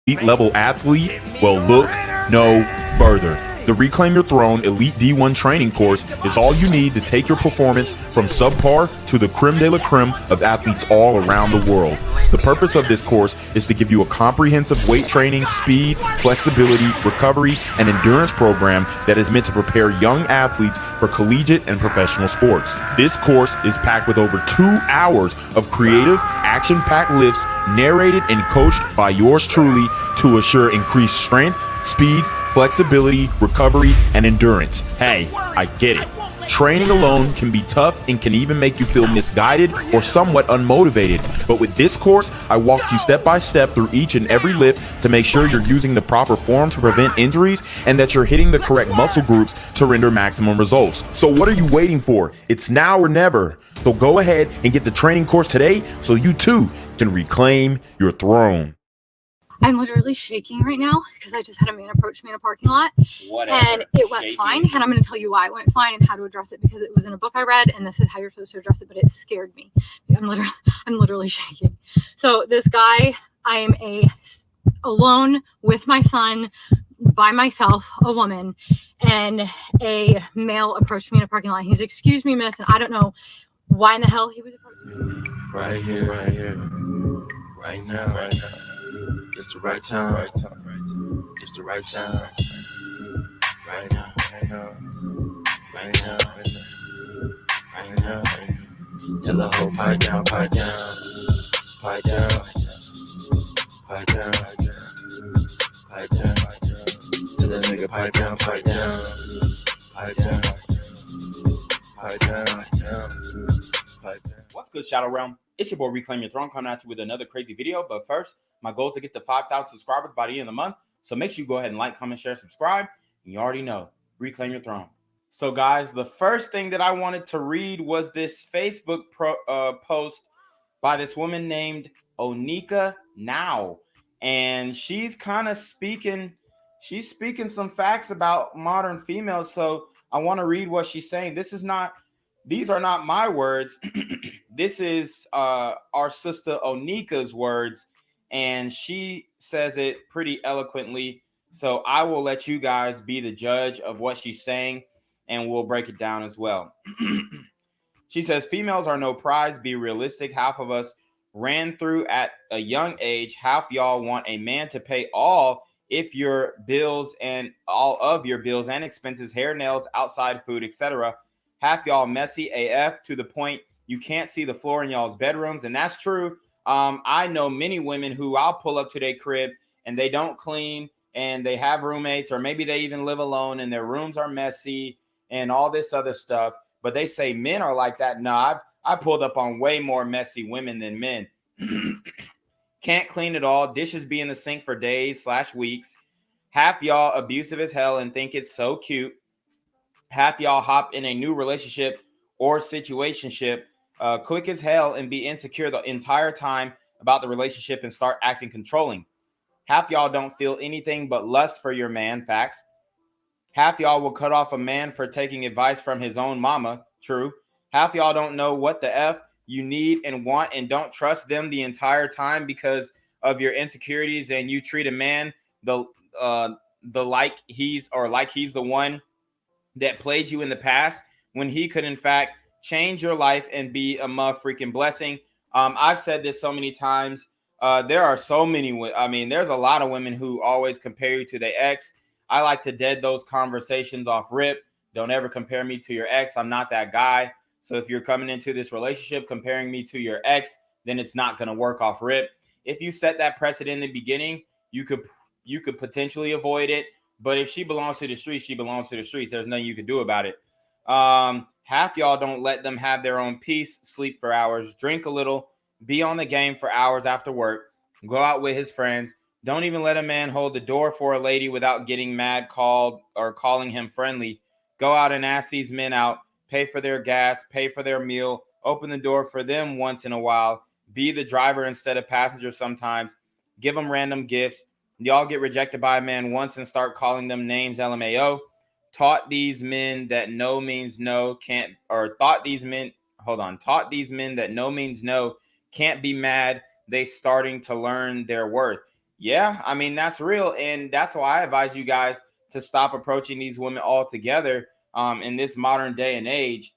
elite level athlete? Well, look no further. The Reclaim Your Throne Elite D1 training course is all you need to take your performance from subpar to the creme de la creme of athletes all around the world. The purpose of this course is to give you a comprehensive weight training, speed, flexibility, recovery, and endurance program that is meant to prepare young athletes for collegiate and professional sports. This course is packed with over 2 hours of creative, action-packed lifts narrated and coached by yours truly to assure increased strength, speed, flexibility, recovery, and endurance. Hey, I get it. Training alone can be tough and can even make you feel misguided or somewhat unmotivated. But with this course, I walk you step by step through each and every lift to make sure you're using the proper form to prevent injuries and that you're hitting the correct muscle groups to render maximum results. So what are you waiting for? It's now or never. So go ahead and get the training course today so you too can reclaim your throne. I'm literally shaking right now because I just had a man approach me in a parking lot. Whatever. And it went fine. And I'm going to tell you why it went fine and how to address it, because it was in a book I read and this is how you're supposed to address it, but it scared me. I'm literally shaking. So this guy, I am alone with my son, by myself, a woman, and a male approached me in a parking lot. He's, "Excuse me, miss," and I don't know why in the hell he was approaching me. Right here, right now. It's the right time. It's the right time. Right now. Till the whole pipe down. Till the nigga pipe down. What's good, Shadow Realm? It's your boy Reclaim Your Throne coming at you with another crazy video. But first, my goal is to get to 5,000 subscribers by the end of the month. So make sure you go ahead and like, comment, share, subscribe. And you already know, Reclaim Your Throne. So guys, the first thing that I wanted to read was this Facebook post by this woman named Onika Now. And she's kind of speaking some facts about modern females. So I want to read what she's saying. These are not my words. This is our sister Onika's words, and she says it pretty eloquently. So I will let you guys be the judge of what she's saying, and we'll break it down as well. She says, "Females are no prize. Be realistic. Half of us ran through at a young age. Half y'all want a man to pay all of your bills and expenses, hair, nails, outside food, etc. Half y'all messy AF to the point you can't see the floor in y'all's bedrooms." And that's true. I know many women who I'll pull up to their crib and they don't clean and they have roommates, or maybe they even live alone and their rooms are messy and all this other stuff. But they say men are like that. No, I pulled up on way more messy women than men. Can't clean at all. Dishes be in the sink for days/weeks. Half y'all abusive as hell and think it's so cute. Half y'all hop in a new relationship or situationship quick as hell and be insecure the entire time about the relationship and start acting controlling. Half y'all don't feel anything but lust for your man. Facts. Half y'all will cut off a man for taking advice from his own mama. True. Half y'all don't know what the F you need and want and don't trust them the entire time because of your insecurities, and you treat a man like he's the one that played you in the past when he could in fact change your life and be a freaking blessing. I've said this so many times. There are so many. There's a lot of women who always compare you to their ex. I like to dead those conversations off rip. Don't ever compare me to your ex. I'm not that guy. So if you're coming into this relationship comparing me to your ex, then it's not going to work off rip. If you set that precedent in the beginning, you could potentially avoid it. But if she belongs to the streets, she belongs to the streets. There's nothing you can do about it. Half y'all don't let them have their own peace, sleep for hours, drink a little, be on the game for hours after work, go out with his friends. Don't even let a man hold the door for a lady without getting mad, calling him friendly. Go out and ask these men out, pay for their gas, pay for their meal, open the door for them once in a while, be the driver instead of passenger sometimes, give them random gifts. Y'all get rejected by a man once and start calling them names, LMAO. Taught these men that no means no, taught these men that no means no, can't be mad. They starting to learn their worth. Yeah, I mean, that's real. And that's why I advise you guys to stop approaching these women altogether in this modern day and age.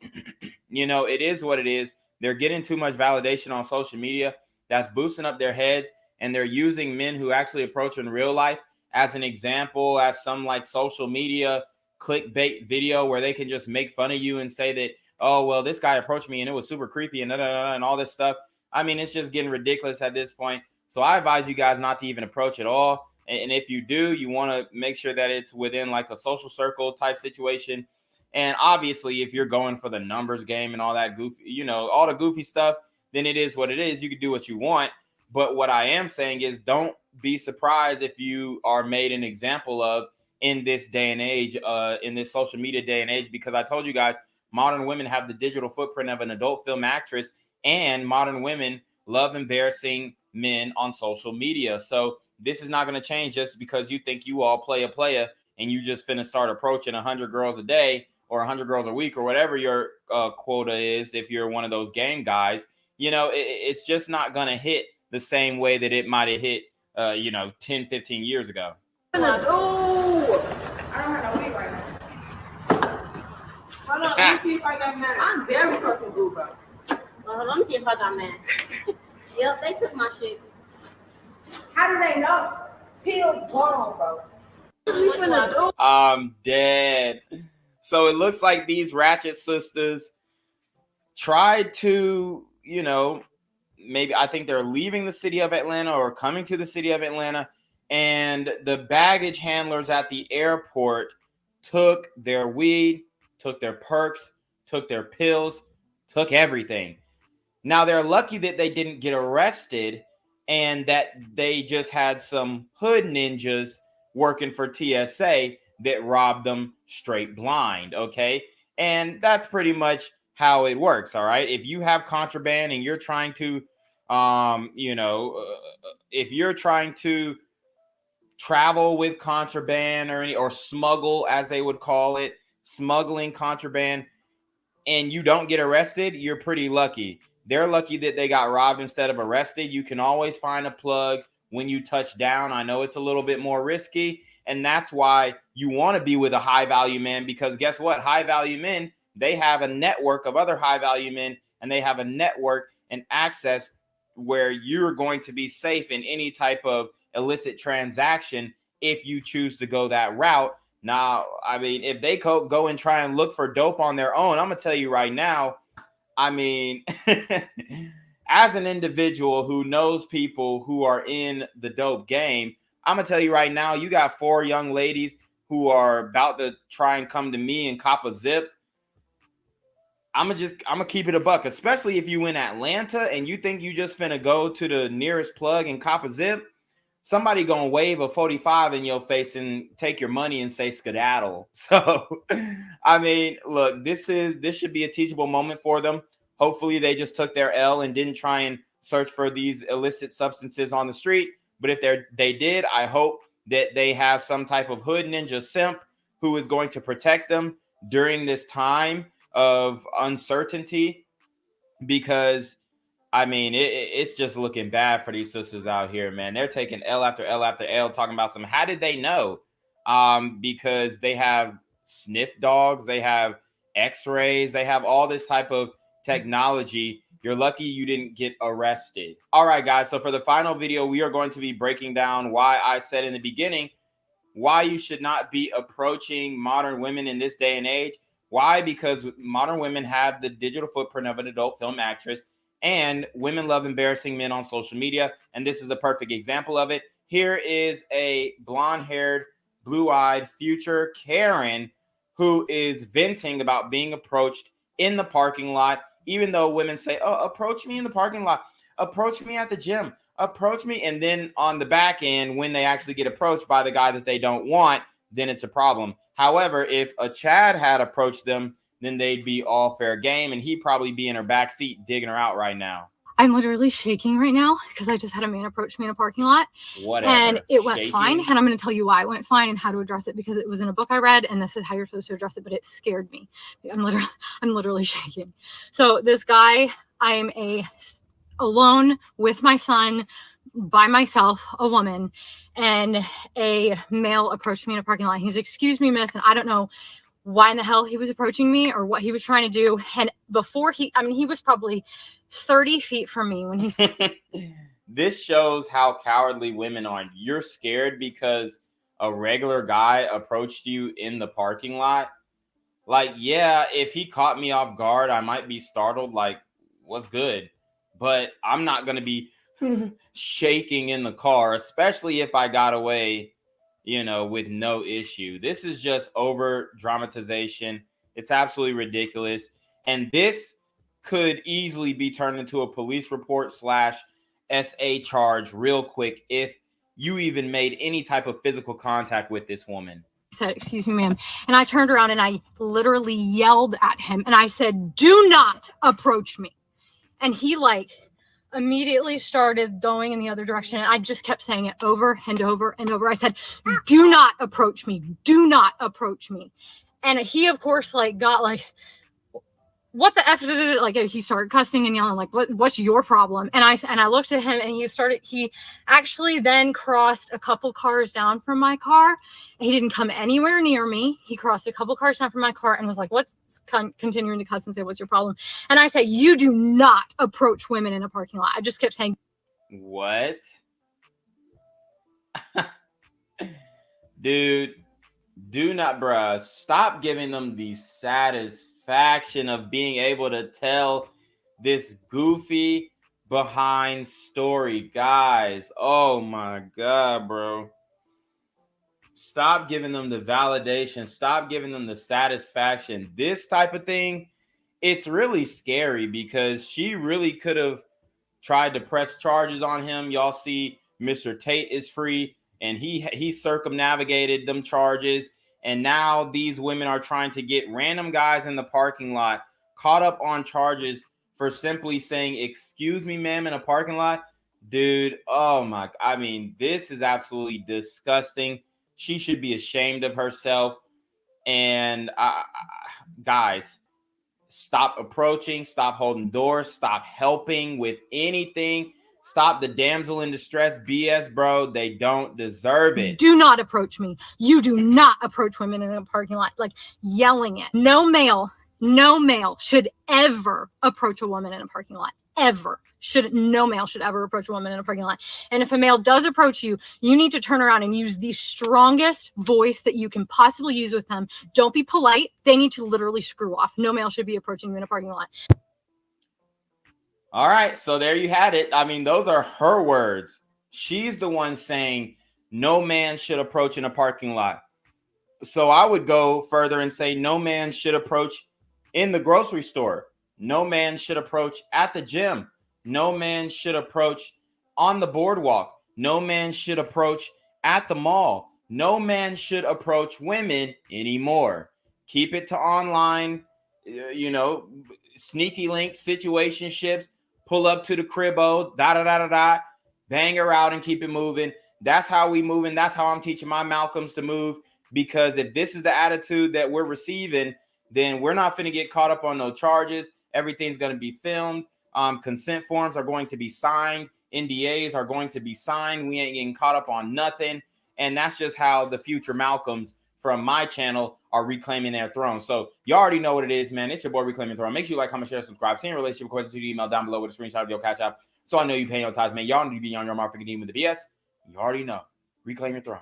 You know, it is what it is. They're getting too much validation on social media that's boosting up their heads, and they're using men who actually approach in real life as an example, as some like social media clickbait video where they can just make fun of you and say that, oh, well, this guy approached me and it was super creepy and and all this stuff. I mean, it's just getting ridiculous at this point. So I advise you guys not to even approach at all. And if you do, you want to make sure that it's within like a social circle type situation. And obviously, if you're going for the numbers game and all that goofy, you know, all the goofy stuff, then it is what it is. You can do what you want. But what I am saying is don't be surprised if you are made an example of in this day and age, in this social media day and age, because I told you guys, modern women have the digital footprint of an adult film actress, and modern women love embarrassing men on social media. So this is not going to change just because you think you all play a player and you just finna start approaching 100 girls a day or 100 girls a week or whatever your quota is. If you're one of those game guys, you know, it's just not going to hit the same way that it might have hit, 10, 15 years ago. I don't have no weed right now. Hold on, let me see if I got mad. I'm very fucking blue, bro. Well, let me see if I got mad. Yep, they took my shit. How do they know? Pills gone, bro. I'm dead. So it looks like these ratchet sisters tried to, maybe I think they're leaving the city of Atlanta or coming to the city of Atlanta, and the baggage handlers at the airport took their weed, took their perks, took their pills, took everything. Now they're lucky that they didn't get arrested and that they just had some hood ninjas working for TSA that robbed them straight blind, okay? And that's pretty much how it works, all right? If you have contraband and you're trying to, if you're trying to travel with contraband or smuggle, as they would call it, smuggling contraband, and you don't get arrested, you're pretty lucky. They're lucky that they got robbed instead of arrested. You can always find a plug when you touch down. I know it's a little bit more risky, and that's why you want to be with a high value man, because guess what? High value men, they have a network of other high value men, and they have a network and access where you're going to be safe in any type of illicit transaction if you choose to go that route. Now, I mean, if they go and try and look for dope on their own, I'm going to tell you right now, I mean, as an individual who knows people who are in the dope game, I'm going to tell you right now, you got 4 young ladies who are about to try and come to me and cop a zip. I'm going to keep it a buck, especially if you in Atlanta and you think you just finna go to the nearest plug and cop a zip. Somebody gonna wave a 45 in your face and take your money and say skedaddle. So, I mean, look, this should be a teachable moment for them. Hopefully they just took their L and didn't try and search for these illicit substances on the street. But if they did, I hope that they have some type of hood ninja simp who is going to protect them during this time of uncertainty, because I mean, it's just looking bad for these sisters out here, man. They're taking L after L after L, talking about some. How did they know? Because they have sniff dogs, they have X-rays, they have all this type of technology. You're lucky you didn't get arrested. All right, guys. So for the final video, we are going to be breaking down why I said in the beginning why you should not be approaching modern women in this day and age. Why? Because modern women have the digital footprint of an adult film actress. And women love embarrassing men on social media. And this is a perfect example of it. Here is a blonde-haired, blue-eyed future Karen who is venting about being approached in the parking lot, even though women say, oh, approach me in the parking lot. Approach me at the gym. Approach me. And then on the back end, when they actually get approached by the guy that they don't want, then it's a problem. However, if a Chad had approached them, then they'd be all fair game, and he'd probably be in her back seat digging her out right now. I'm literally shaking right now because I just had a man approach me in a parking lot. Whatever. And it went Shaking. fine. And I'm going to tell you why it went fine and how to address it, because it was in a book I read, and this is how you're supposed to address it, but it scared me. I'm literally shaking. So this guy, I'm alone with my son, by myself, a woman, and a male approached me in a parking lot. He's, excuse me, miss, and I don't know why in the hell he was approaching me or what he was trying to do. And before he was probably 30 feet from me when he's This shows how cowardly women are. You're scared because a regular guy approached you in the parking lot. Like, yeah, if he caught me off guard, I might be startled, like, what's good? But I'm not going to be shaking in the car, especially if I got away, with no issue. This is just over dramatization. It's absolutely ridiculous. And this could easily be turned into a police report / SA charge real quick if you even made any type of physical contact with this woman. said, excuse me, ma'am. And I turned around and I literally yelled at him and I said, do not approach me. And he immediately started going in the other direction. And I just kept saying it over and over and over. I said, do not approach me. Do not approach me. And he, of course, got what the F did it? He started cussing and yelling, what's your problem? And I looked at him and he actually then crossed a couple cars down from my car. He didn't come anywhere near me. He crossed a couple cars down from my car and was like, what's continuing to cuss and say, what's your problem? And I said, you do not approach women in a parking lot. I just kept saying, what? Dude, do not, bruh. Stop giving them the satisfaction of being able to tell this goofy behind story. Guys, oh my God, bro. Stop giving them the validation. Stop giving them the satisfaction. This type of thing, it's really scary because she really could have tried to press charges on him. Y'all see Mr. Tate is free and he circumnavigated them charges. And now these women are trying to get random guys in the parking lot caught up on charges for simply saying, excuse me, ma'am, in a parking lot. Dude, oh my, this is absolutely disgusting. She should be ashamed of herself. And guys, stop approaching, stop holding doors, stop helping with anything. Stop the damsel in distress BS, bro. They don't deserve it. Do not approach me. You do not approach women in a parking lot, yelling it. No male should ever approach a woman in a parking lot. Ever. No male should ever approach a woman in a parking lot. And if a male does approach you, you need to turn around and use the strongest voice that you can possibly use with them. Don't be polite. They need to literally screw off. No male should be approaching you in a parking lot. All right, so there you had it. Those are her words. She's the one saying no man should approach in a parking lot. So I would go further and say no man should approach in the grocery store. No man should approach at the gym. No man should approach on the boardwalk. No man should approach at the mall. No man should approach women anymore. Keep it to online, sneaky links, situationships. Pull up to the cribbo, bang her out and keep it moving. That's how we moving. That's how I'm teaching my Malcolms to move. Because if this is the attitude that we're receiving, then we're not finna get caught up on no charges. Everything's going to be filmed. Consent forms are going to be signed. NDAs are going to be signed. We ain't getting caught up on nothing. And that's just how the future Malcolms from my channel are reclaiming their throne. So you already know what it is, man. It's your boy Reclaiming Throne. Make sure you like, comment, share, subscribe. Send your relationship questions to the email down below with a screenshot of your cash app. So I know you pay your tithes, man. Y'all need to be on your mark for getting with the BS. You already know. Reclaim your throne.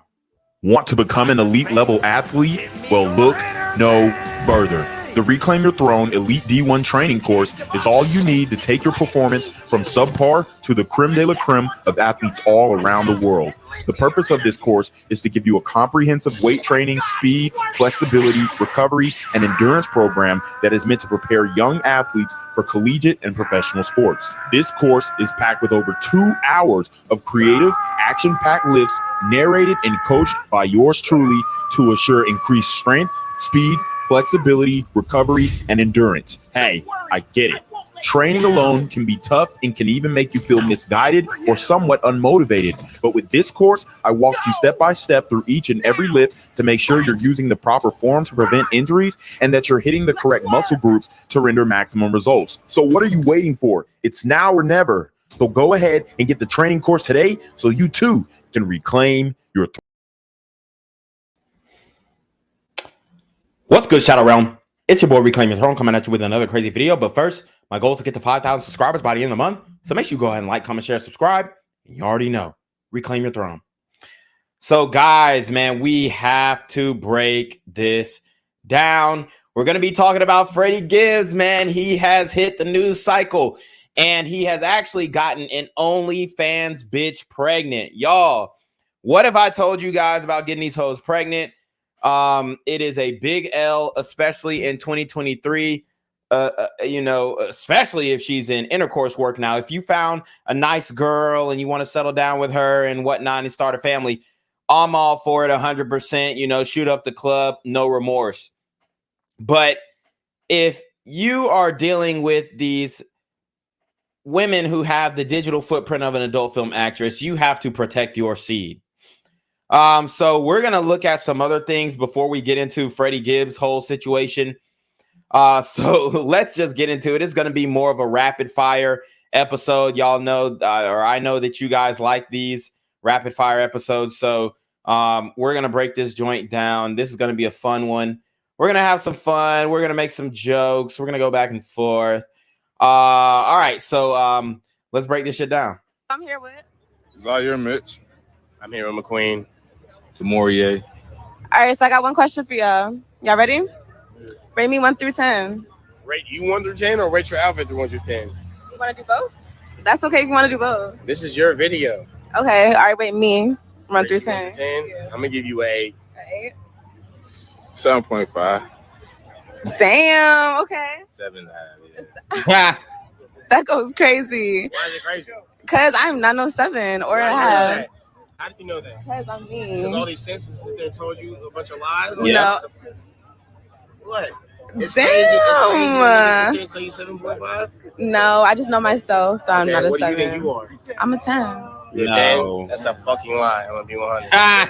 Want to become an elite level athlete? Well, look no further. The Reclaim Your Throne Elite D1 training course is all you need to take your performance from subpar to the creme de la creme of athletes all around the world. The purpose of this course is to give you a comprehensive weight training, speed, flexibility, recovery, and endurance program that is meant to prepare young athletes for collegiate and professional sports. This course is packed with over 2 hours of creative, action-packed lifts narrated and coached by yours truly to assure increased strength, speed, flexibility, recovery, and endurance. Hey, I get it. Training alone can be tough and can even make you feel misguided or somewhat unmotivated. But with this course, I walk you step by step through each and every lift to make sure you're using the proper form to prevent injuries and that you're hitting the correct muscle groups to render maximum results. So what are you waiting for? It's now or never. So go ahead and get the training course today so you too can reclaim your What's good, Shadow Realm? It's your boy Reclaim Your Throne coming at you with another crazy video. But first, my goal is to get to 5,000 subscribers by the end of the month. So make sure you go ahead and like, comment, share, subscribe. And you already know, reclaim your throne. So guys, man, we have to break this down. We're going to be talking about Freddie Gibbs, man. He has hit the news cycle and he has actually gotten an OnlyFans bitch pregnant. Y'all, what if I told you guys about getting these hoes pregnant? It is a big L, especially in 2023. Especially if she's in intercourse work now. If you found a nice girl and you want to settle down with her and whatnot and start a family, I'm all for it 100%. Shoot up the club, no remorse. But if you are dealing with these women who have the digital footprint of an adult film actress, you have to protect your seed. So we're going to look at some other things before we get into Freddie Gibbs' whole situation. So let's just get into it. It's going to be more of a rapid fire episode. Y'all know, or I know that you guys like these rapid fire episodes. So we're going to break this joint down. This is going to be a fun one. We're going to have some fun. We're going to make some jokes. We're going to go back and forth. All right. So let's break this shit down. I'm here with Zaire Mitch. I'm here with McQueen. Demorier. All right, so I got one question for y'all. Y'all ready? Rate me 1 through 10. Rate you 1 through 10 or rate your outfit through 1 through 10? You want to do both? That's okay if you want to do both. This is your video. Okay, all right, rate me 1 Rate through you 10. 1 through 10. I'm going to give you a 8. 7.5. Damn, okay. 7.5. That goes crazy. Why is it crazy? Because I'm not no 7 or a How half. did you know that? How did you know that? Because I'm Because all mean. these sentences there told you a bunch of lies? No. What? It's Damn. crazy. It's crazy. Tell you 7.5? No, I just know myself that I'm not a what 7. do you think you are? I'm a 10. You're No. 10? That's a fucking lie. I'm going to be 100. All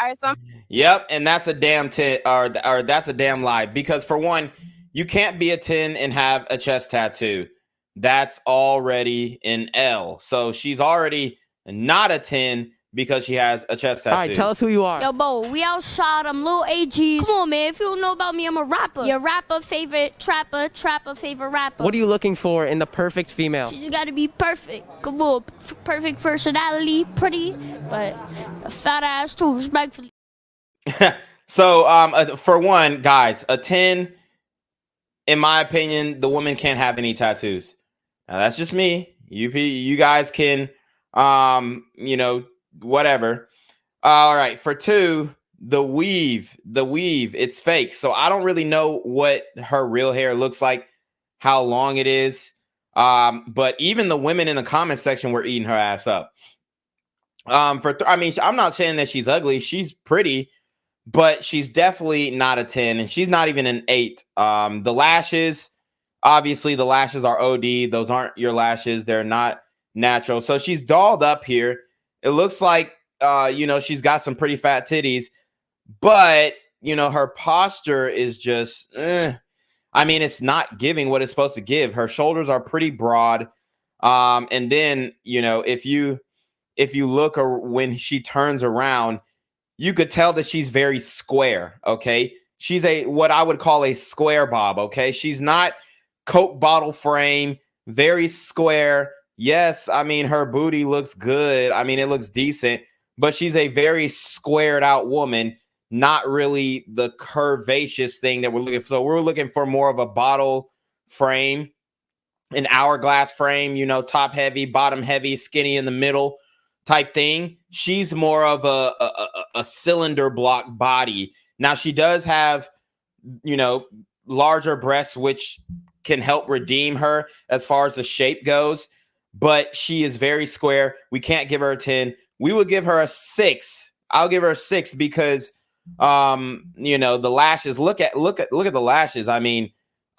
right, so Yep, and that's a damn or that's a damn lie. Because for one, you can't be a 10 and have a chest tattoo. That's already an L. So she's already not a 10 because she has a chest tattoo. All right, tell us who you are. Yo, Bo, we outshot them, little AGs. Come on, man. If you don't know about me, I'm a rapper. Your rapper, favorite trapper, favorite rapper. What are you looking for in the perfect female? She just gotta be perfect. Come on, perfect personality, pretty, but a fat ass too, respectfully. So, for one, guys, a 10, in my opinion, the woman can't have any tattoos. Now, that's just me. You guys can, whatever. All right, for 2, the weave, it's fake. So I don't really know what her real hair looks like, how long it is. But even the women in the comment section were eating her ass up. I'm not saying that she's ugly. She's pretty, but she's definitely not a 10, and she's not even an 8. The lashes, obviously, the lashes are OD. Those aren't your lashes. They're not natural. So she's dolled up here. It looks like, she's got some pretty fat titties, but, her posture is just, it's not giving what it's supposed to give. Her shoulders are pretty broad. And then, if you look when she turns around, you could tell that she's very square. Okay. She's what I would call a square bob. Okay. She's not Coke bottle frame, very square. Yes. Her booty looks good. It looks decent, but she's a very squared out woman, not really the curvaceous thing that we're looking for. So we're looking for more of a bottle frame, an hourglass frame, top heavy, bottom heavy, skinny in the middle type thing. She's more of a cylinder block body. Now she does have, larger breasts, which can help redeem her as far as the shape goes, but she is very square. We can't give her a 10. We would give her a 6. I'll give her a 6 because, the lashes, look at the lashes.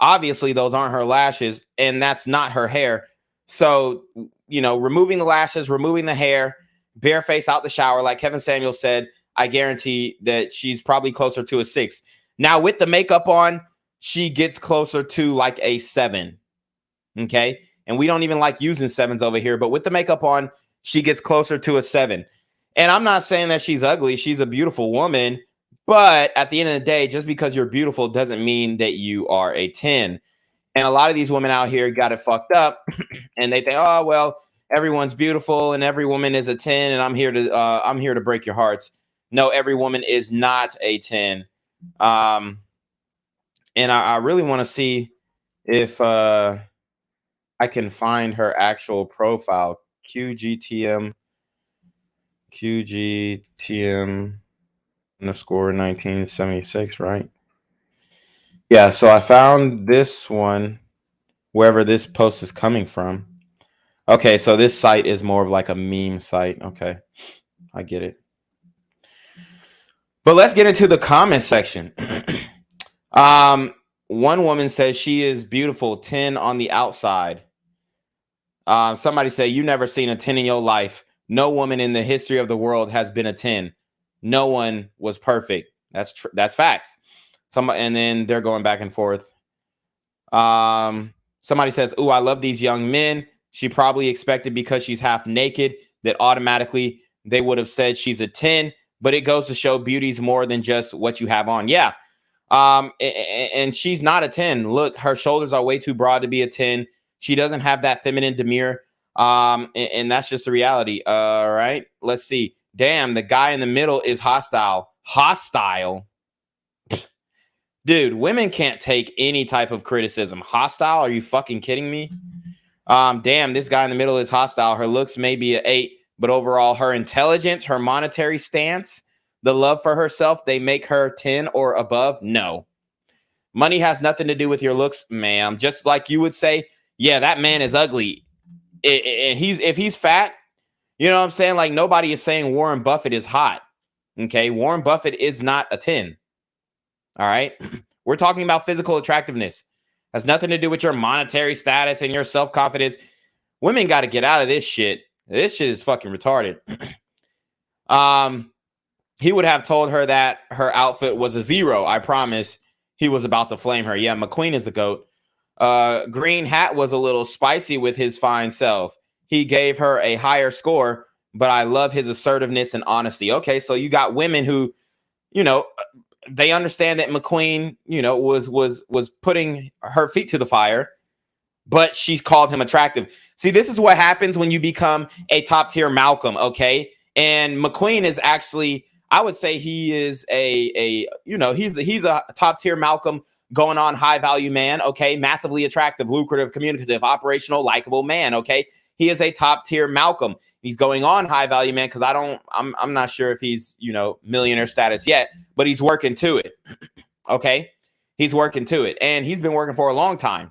Obviously those aren't her lashes and that's not her hair. So, removing the lashes, removing the hair, bare face out the shower, like Kevin Samuel said, I guarantee that she's probably closer to a 6. Now with the makeup on, she gets closer to like a 7. Okay. And we don't even like using 7s over here. But with the makeup on, she gets closer to a 7. And I'm not saying that she's ugly. She's a beautiful woman. But at the end of the day, just because you're beautiful doesn't mean that you are a 10. And a lot of these women out here got it fucked up. And they think, oh, well, everyone's beautiful and every woman is a 10. And I'm here to break your hearts. No, every woman is not a 10. And I really want to see if I can find her actual profile. QGTM underscore 1976, right? Yeah, so I found this one wherever this post is coming from. Okay, so this site is more of like a meme site. Okay, I get it. But let's get into the comment section. One woman says she is beautiful, 10 on the outside. Somebody say, you never seen a 10 in your life. No woman in the history of the world has been a 10. No one was perfect. That's facts. And then they're going back and forth. Somebody says, ooh, I love these young men. She probably expected because she's half naked that automatically they would have said she's a 10, but it goes to show beauty's more than just what you have on. Yeah. And she's not a 10. Look, her shoulders are way too broad to be a 10. She doesn't have that feminine demeanor. And that's just the reality. All right, let's see. Damn, the guy in the middle is hostile. Hostile. Dude, women can't take any type of criticism. Hostile? Are you fucking kidding me? Damn, this guy in the middle is hostile. Her looks may be an 8, but overall, her intelligence, her monetary stance, the love for herself, they make her 10 or above. No. Money has nothing to do with your looks, ma'am. Just like you would say, yeah, that man is ugly. If he's fat, you know what I'm saying? Like, nobody is saying Warren Buffett is hot. Okay, Warren Buffett is not a 10. All right, we're talking about physical attractiveness. Has nothing to do with your monetary status and your self-confidence. Women got to get out of this shit. This shit is fucking retarded. He would have told her that her outfit was a 0. I promise. He was about to flame her. Yeah, McQueen is a goat. Green Hat was a little spicy with his fine self. He gave her a higher score, but I love his assertiveness and honesty. Okay, so you got women who, you know, they understand that McQueen, you know, was putting her feet to the fire, but she's called him attractive. See, this is what happens when you become a top tier Malcolm. Okay, and McQueen is actually, I would say he is he's a top tier Malcolm going on high value man. Okay, massively attractive, lucrative, communicative, operational, likable man. Okay, he is a top tier Malcolm. He's going on high value man because I'm not sure if he's, you know, millionaire status yet, but he's working to it. Okay, he's working to it, and he's been working for a long time.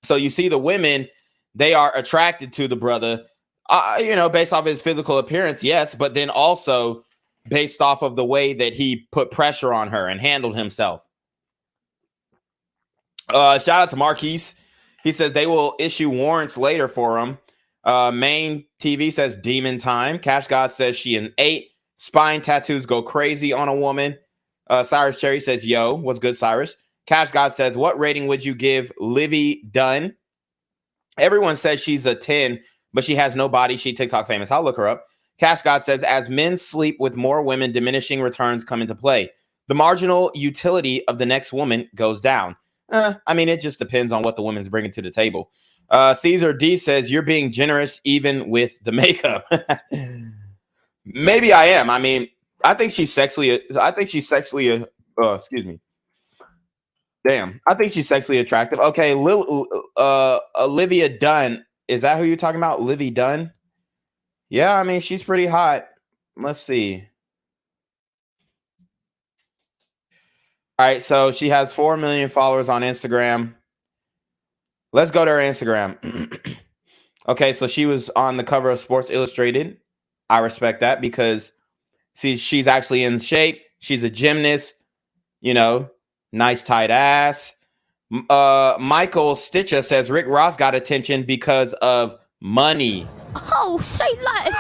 So you see the women, they are attracted to the brother, you know, based off his physical appearance, yes, but then also based off of the way that he put pressure on her and handled himself. Shout out to Marquise. He says they will issue warrants later for him. Main TV says demon time. Cash God says she an 8. Spine tattoos go crazy on a woman. Cyrus Cherry says, yo, what's good, Cyrus? Cash God says, what rating would you give Livy Dunn? Everyone says she's a 10, but she has no body. She TikTok famous. I'll look her up. Cash God says, as men sleep with more women, diminishing returns come into play. The marginal utility of the next woman goes down. I mean, it just depends on what the woman's bringing to the table. Caesar D says, you're being generous even with the makeup. Maybe I am. I mean, I think she's sexually, excuse me. Damn. I think she's sexually attractive. Okay. Olivia Dunn. Is that who you're talking about? Livy Dunn? Yeah. I mean, she's pretty hot. Let's see. All right. So she has 4 million followers on Instagram. Let's go to her Instagram. Okay. So she was on the cover of Sports Illustrated. I respect that because she's actually in shape. She's a gymnast, you know, nice tight ass. Michael Stitcher says Rick Ross got attention because of money. Oh, say less.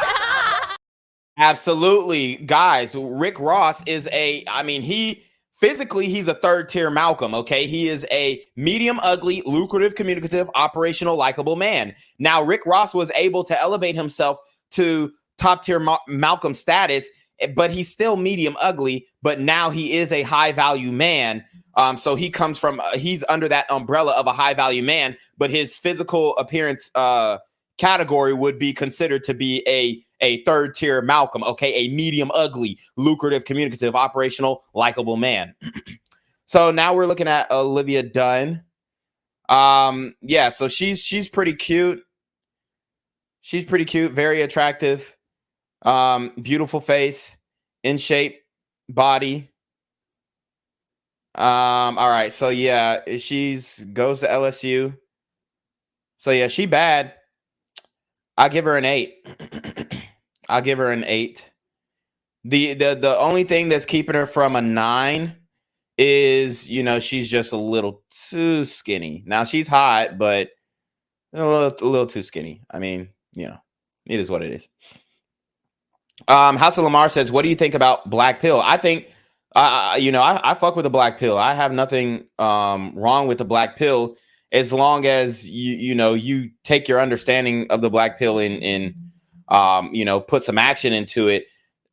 Absolutely. Guys, Rick Ross is he physically, he's a third-tier Malcolm, okay? He is a medium ugly, lucrative, communicative, operational, likable man. Now, Rick Ross was able to elevate himself to top-tier Malcolm status, but he's still medium ugly, but now he is a high-value man. So he comes from, he's under that umbrella of a high-value man, but his physical appearance category would be considered to be a third-tier Malcolm, okay? A medium ugly, lucrative, communicative, operational, likable man. So now we're looking at Olivia Dunn. Yeah, so she's pretty cute. She's pretty cute, very attractive, beautiful face, in shape, body. All right, so yeah, she's goes to LSU. So yeah, she bad. I'll give her an 8. I'll give her an 8. The only thing that's keeping her from a 9 is, you know, she's just a little too skinny. Now she's hot, but a little too skinny. I mean, you know, it is what it is. House of Lamar says, what do you think about black pill? I think, you know, I fuck with the black pill. I have nothing wrong with the black pill as long as you know, you take your understanding of the black pill and you know, put some action into it.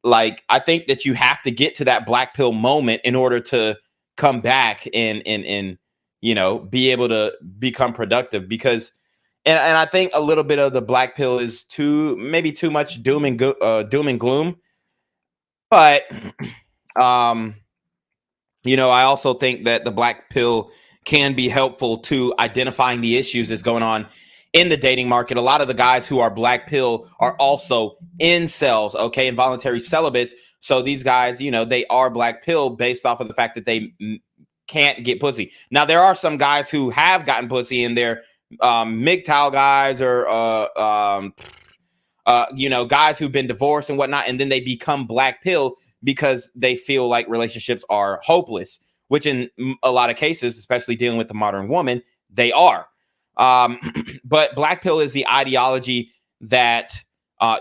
Like, I think that you have to get to that black pill moment in order to come back and you know, be able to become productive, because and I think a little bit of the black pill is maybe too much doom and gloom. But you know, I also think that the black pill can be helpful to identifying the issues that's going on in the dating market. A lot of the guys who are black pill are also incels, okay, involuntary celibates. So these guys, you know, they are black pill based off of the fact that they can't get pussy. Now, there are some guys who have gotten pussy and they're MGTOW guys or you know, guys who've been divorced and whatnot, and then they become black pill because they feel like relationships are hopeless, which in a lot of cases, especially dealing with the modern woman, they are. But black pill is the ideology that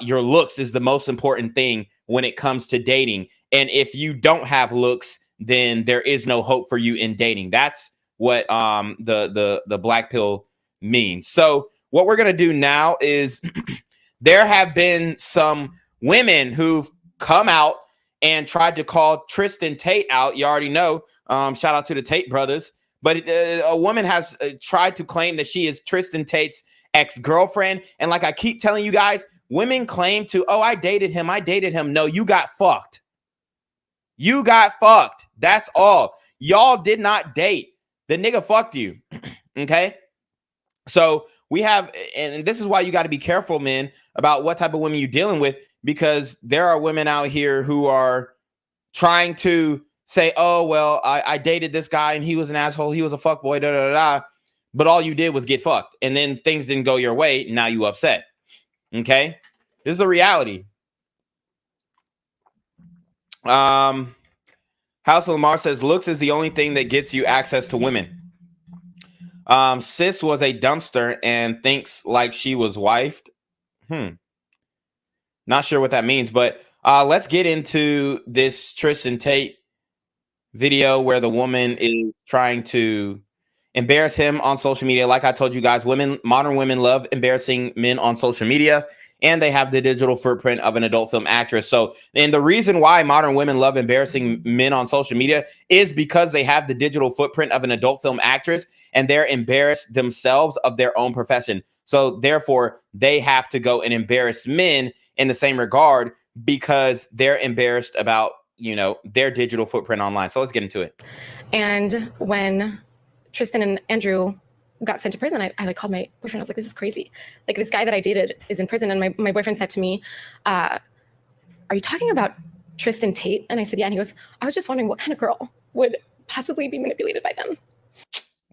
your looks is the most important thing when it comes to dating. And if you don't have looks, then there is no hope for you in dating. That's what the black pill means. So what we're going to do now is there have been some women who've come out and tried to call Tristan Tate out. You already know. Shout out to the Tate brothers. But a woman has tried to claim that she is Tristan Tate's ex-girlfriend. And like I keep telling you guys, women claim to, oh, I dated him. No, you got fucked. You got fucked. That's all. Y'all did not date. The nigga fucked you. Okay? So we have, and this is why you got to be careful, men, about what type of women you're dealing with, because there are women out here who are trying to say, oh, well, I dated this guy and he was an asshole. He was a fuckboy, da, da, da, da. But all you did was get fucked. And then things didn't go your way. Now you upset. Okay? This is a reality. House of Lamar says, looks is the only thing that gets you access to women. Sis was a dumpster and thinks like she was wifed. Not sure what that means, but let's get into this Tristan Tate video where the woman is trying to embarrass him on social media. Like I told you guys, modern women love embarrassing men on social media, and they have the digital footprint of an adult film actress. So, and the reason why modern women love embarrassing men on social media is because they have the digital footprint of an adult film actress, and they're embarrassed themselves of their own profession. So therefore, they have to go and embarrass men in the same regard because they're embarrassed about, you know, their digital footprint online. So let's get into it. And when Tristan and Andrew got sent to prison, I like called my boyfriend. I was like, this is crazy. Like, this guy that I dated is in prison. And my boyfriend said to me, are you talking about Tristan Tate? And I said, yeah. And he goes, I was just wondering what kind of girl would possibly be manipulated by them.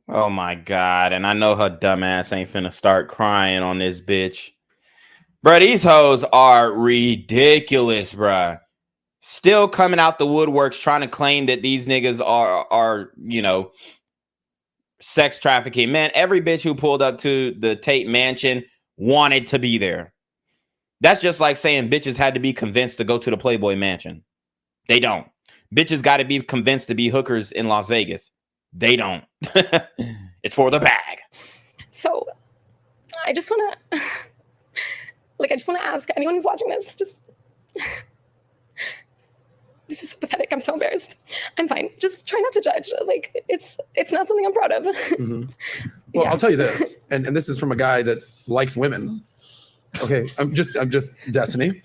Oh my God. And I know her dumb ass ain't finna start crying on this bitch. Bruh, these hoes are ridiculous, bruh. Still coming out the woodworks trying to claim that these niggas are, you know, sex trafficking. Man, every bitch who pulled up to the Tate mansion wanted to be there. That's just like saying bitches had to be convinced to go to the Playboy mansion. They don't. Bitches got to be convinced to be hookers in Las Vegas. They don't. It's for the bag. So I just want to, I just want to ask anyone who's watching this, this is so pathetic. I'm so embarrassed. I'm fine. Just try not to judge. It's not something I'm proud of. Mm-hmm. Well, I'll tell you this, and this is from a guy that likes women. Okay, I'm just Destiny.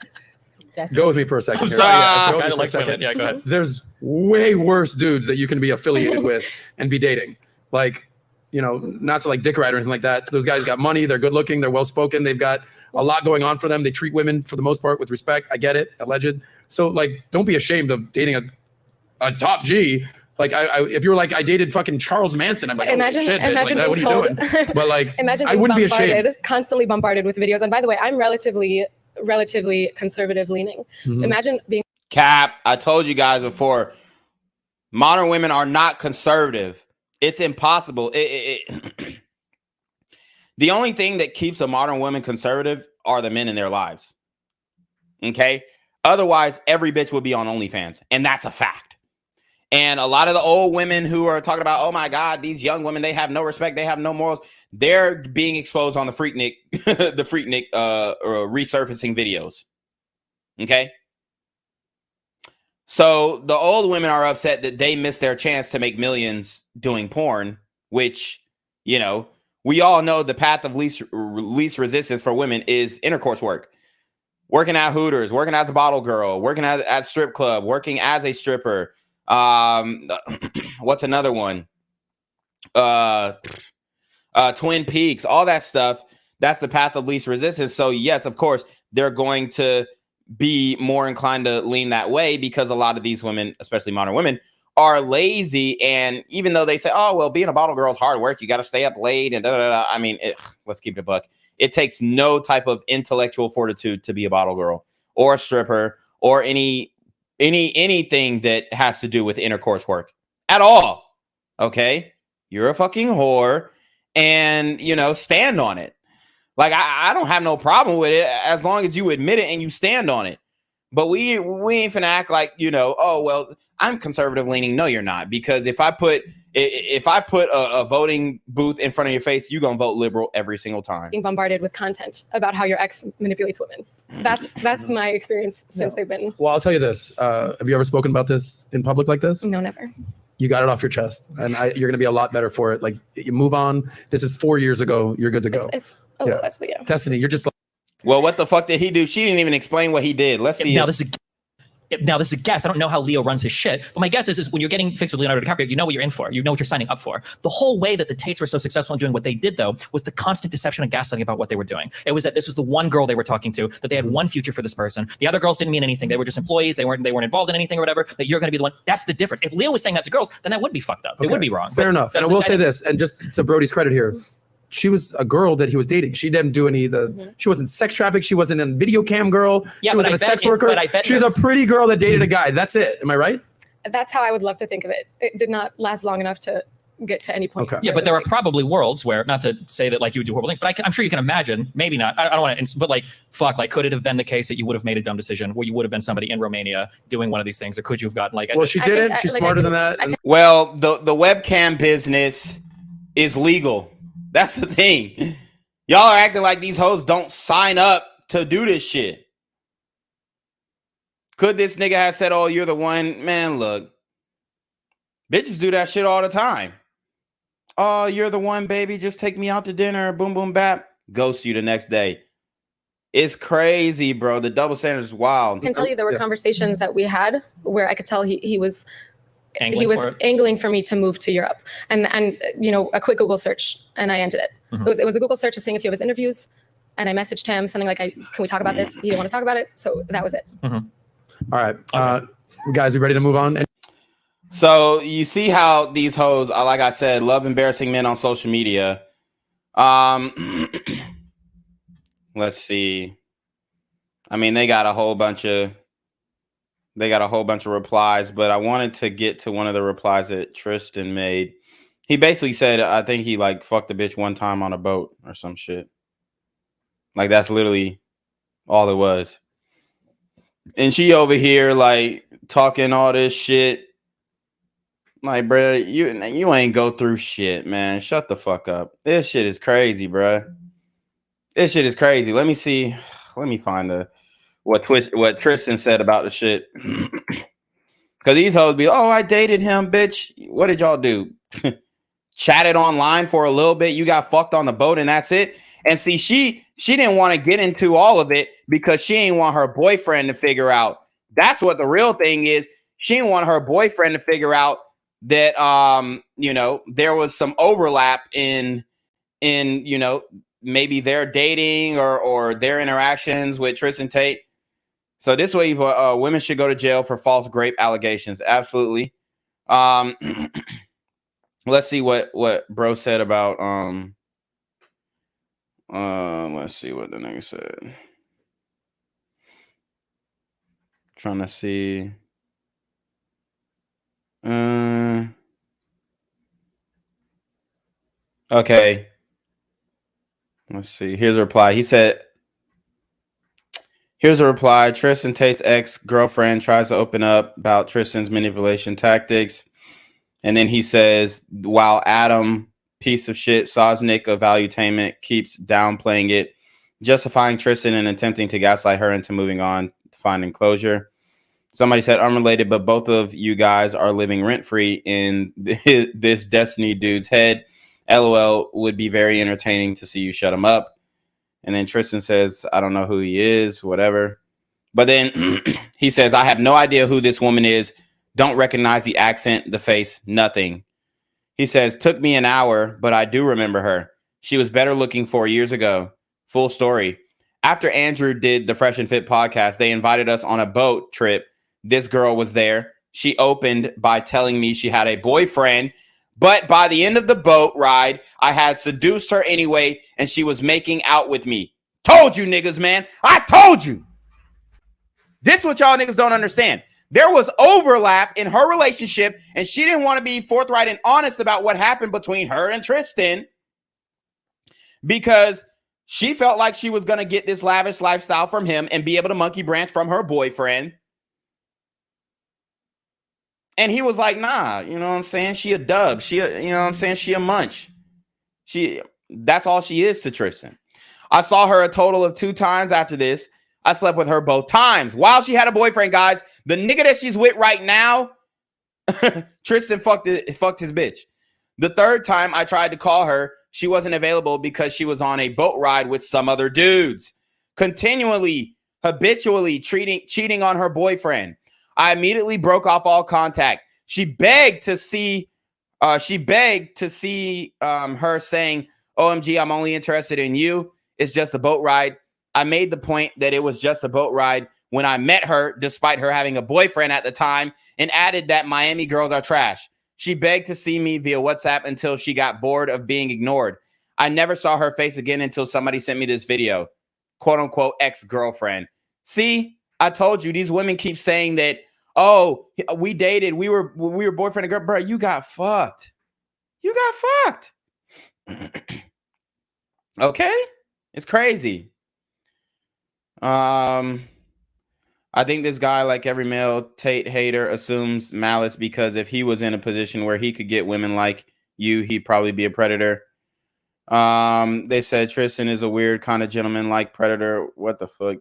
Go with me for a second. Here. Go with me for a second. Yeah, go ahead. There's way worse dudes that you can be affiliated with and be dating. Not to dick ride or anything like that. Those guys got money. They're good looking. They're well spoken. They've got a lot going on for them. They treat women for the most part with respect. I get it. Alleged. So don't be ashamed of dating a top G. If you were I dated fucking Charles Manson, I'm like, imagine shit, being what are you told, doing? But imagine I being wouldn't be ashamed. Constantly bombarded with videos. And by the way, I'm relatively conservative leaning. Mm-hmm. Imagine being Cap, I told you guys before, modern women are not conservative. It's impossible. The only thing that keeps a modern woman conservative are the men in their lives. Okay? Otherwise, every bitch would be on OnlyFans. And that's a fact. And a lot of the old women who are talking about, oh my God, these young women, they have no respect, they have no morals. They're being exposed on the Freaknik, resurfacing videos. Okay? So the old women are upset that they missed their chance to make millions doing porn, which, we all know the path of least resistance for women is intercourse work. Working at Hooters, working as a bottle girl, working at strip club, working as a stripper. What's another one? Twin Peaks, all that stuff. That's the path of least resistance. So yes, of course, they're going to be more inclined to lean that way because a lot of these women, especially modern women, are lazy. And even though they say, oh, well, being a bottle girl is hard work, you got to stay up late and I mean, let's keep it a buck. It takes no type of intellectual fortitude to be a bottle girl or a stripper or anything that has to do with intercourse work at all. Okay. You're a fucking whore and, stand on it. I don't have no problem with it as long as you admit it and you stand on it. But we ain't finna act like, oh, well, I'm conservative leaning. No, you're not. Because if I put a voting booth in front of your face, you're going to vote liberal every single time. being bombarded with content about how your ex manipulates women. That's my experience since they've been. Well, I'll tell you this. Have you ever spoken about this in public like this? No, never. You got it off your chest. And you're going to be a lot better for it. You move on. This is 4 years ago. You're good to go. It's a little less, but yeah. Destiny, you're just well, what the fuck did he do? She didn't even explain what he did. Let's see. Now this is a guess. I don't know how Leo runs his shit, but my guess is when you're getting fixed with Leonardo DiCaprio, you know what you're in for. You know what you're signing up for. The whole way that the Tates were so successful in doing what they did, though, was the constant deception and gaslighting about what they were doing. It was that this was the one girl they were talking to, that they had one future for this person. The other girls didn't mean anything. They were just employees. They weren't involved in anything or whatever. That you're going to be the one. That's the difference. If Leo was saying that to girls, then that would be fucked up. It would be wrong. Fair enough. And I will say this, and just to Brody's credit here, she was a girl that he was dating. She didn't do any of the, she wasn't sex trafficked. She wasn't a video cam girl. Yeah, she wasn't a sex worker. She's a pretty girl that dated a guy. That's it. Am I right? That's how I would love to think of it. It did not last long enough to get to any point. Okay. Yeah, but there are probably worlds where, not to say that you would do horrible things, but I'm sure you can imagine, maybe not. I don't want to, but could it have been the case that you would have made a dumb decision where you would have been somebody in Romania doing one of these things, or could you have gotten Well, she didn't. She's smarter than that. Well, the webcam business is legal. That's the thing. Y'all are acting like these hoes don't sign up to do this shit. Could this nigga have said, oh, you're the one? Man, look. Bitches do that shit all the time. Oh, you're the one, baby. Just take me out to dinner. Boom, boom, bap. Ghost you the next day. It's crazy, bro. The double standard is wild. I can tell you there were conversations that we had where I could tell he was angling for me to move to Europe, and a quick Google search, and I ended it. Mm-hmm. It was a Google search of seeing a few of his interviews, and I messaged him something like, "Can we talk about this?" He didn't want to talk about it, so that was it. Mm-hmm. All right, guys, we ready to move on? So you see how these hoes, like I said, love embarrassing men on social media. Let's see. I mean, they got a whole bunch of replies, but I wanted to get to one of the replies that Tristan made. He basically said, I think he fucked a bitch one time on a boat or some shit. That's literally all it was. And she over here like talking all this shit. Like, bro, you ain't go through shit, man. Shut the fuck up. This shit is crazy, bro. This shit is crazy. Let me see. Let me find what Tristan said about the shit. Because these hoes be, oh, I dated him, bitch. What did y'all do? Chatted online for a little bit. You got fucked on the boat, and that's it. And see, she didn't want to get into all of it because she didn't want her boyfriend to figure out. That's what the real thing is. She didn't want her boyfriend to figure out that you know, there was some overlap in you know, maybe their dating or their interactions with Tristan Tate. So this way, women should go to jail for false grape allegations. Absolutely. Let's see what bro said about let's see what the nigga said. Trying to see. Okay. Let's see. Here's a reply. He said, here's a reply. Tristan Tate's ex-girlfriend tries to open up about Tristan's manipulation tactics. And then he says, while Adam, piece of shit, Sosnick of Valuetainment, keeps downplaying it, justifying Tristan and attempting to gaslight her into moving on, finding closure. Somebody said, unrelated, but both of you guys are living rent-free in this Destiny dude's head. LOL, would be very entertaining to see you shut him up. And then Tristan says, I don't know who he is, whatever. But then he says, I have no idea who this woman is. Don't recognize the accent, the face, nothing. He says, took me an hour, but I do remember her. She was better looking 4 years ago. Full story. After Andrew did the Fresh and Fit podcast, they invited us on a boat trip. This girl was there. She opened by telling me she had a boyfriend. But by the end of the boat ride, I had seduced her anyway, and she was making out with me. Told you niggas, man. I told you. This is what y'all niggas don't understand. There was overlap in her relationship, and she didn't want to be forthright and honest about what happened between her and Tristan because she felt like she was going to get this lavish lifestyle from him and be able to monkey branch from her boyfriend. And he was like, nah, you know what I'm saying? She a dub. You know what I'm saying? She a munch. That's all she is to Tristan. I saw her a total of 2 times after this. I slept with her both times while she had a boyfriend, guys. The nigga that she's with right now, Tristan fucked his bitch. The 3rd time I tried to call her, she wasn't available because she was on a boat ride with some other dudes, habitually cheating on her boyfriend. I immediately broke off all contact. She begged to see her saying, OMG, I'm only interested in you. It's just a boat ride. I made the point that it was just a boat ride when I met her, despite her having a boyfriend at the time, and added that Miami girls are trash. She begged to see me via WhatsApp until she got bored of being ignored. I never saw her face again until somebody sent me this video. Quote unquote ex-girlfriend. See, I told you, these women keep saying that, oh, we dated, we were boyfriend and girl. Bro, you got fucked. You got fucked. Okay? It's crazy. I think this guy, like every male Tate hater, assumes malice because if he was in a position where he could get women like you, he'd probably be a predator. They said Tristan is a weird kind of gentleman like predator. What the fuck?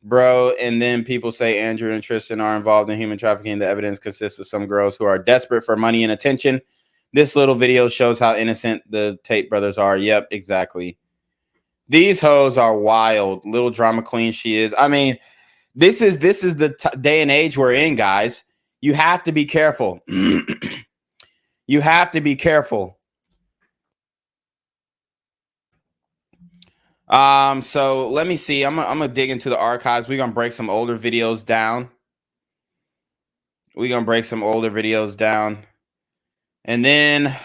Bro, and then people say Andrew and Tristan are involved in human trafficking. The evidence consists of some girls who are desperate for money and attention. This little video shows how innocent the Tate brothers are. Yep, exactly. These hoes are wild. Little drama queen she is. I mean, this is the day and age we're in, guys. You have to be careful. You have to be careful. So let me see. I'm gonna dig into the archives. We're gonna break some older videos down. And then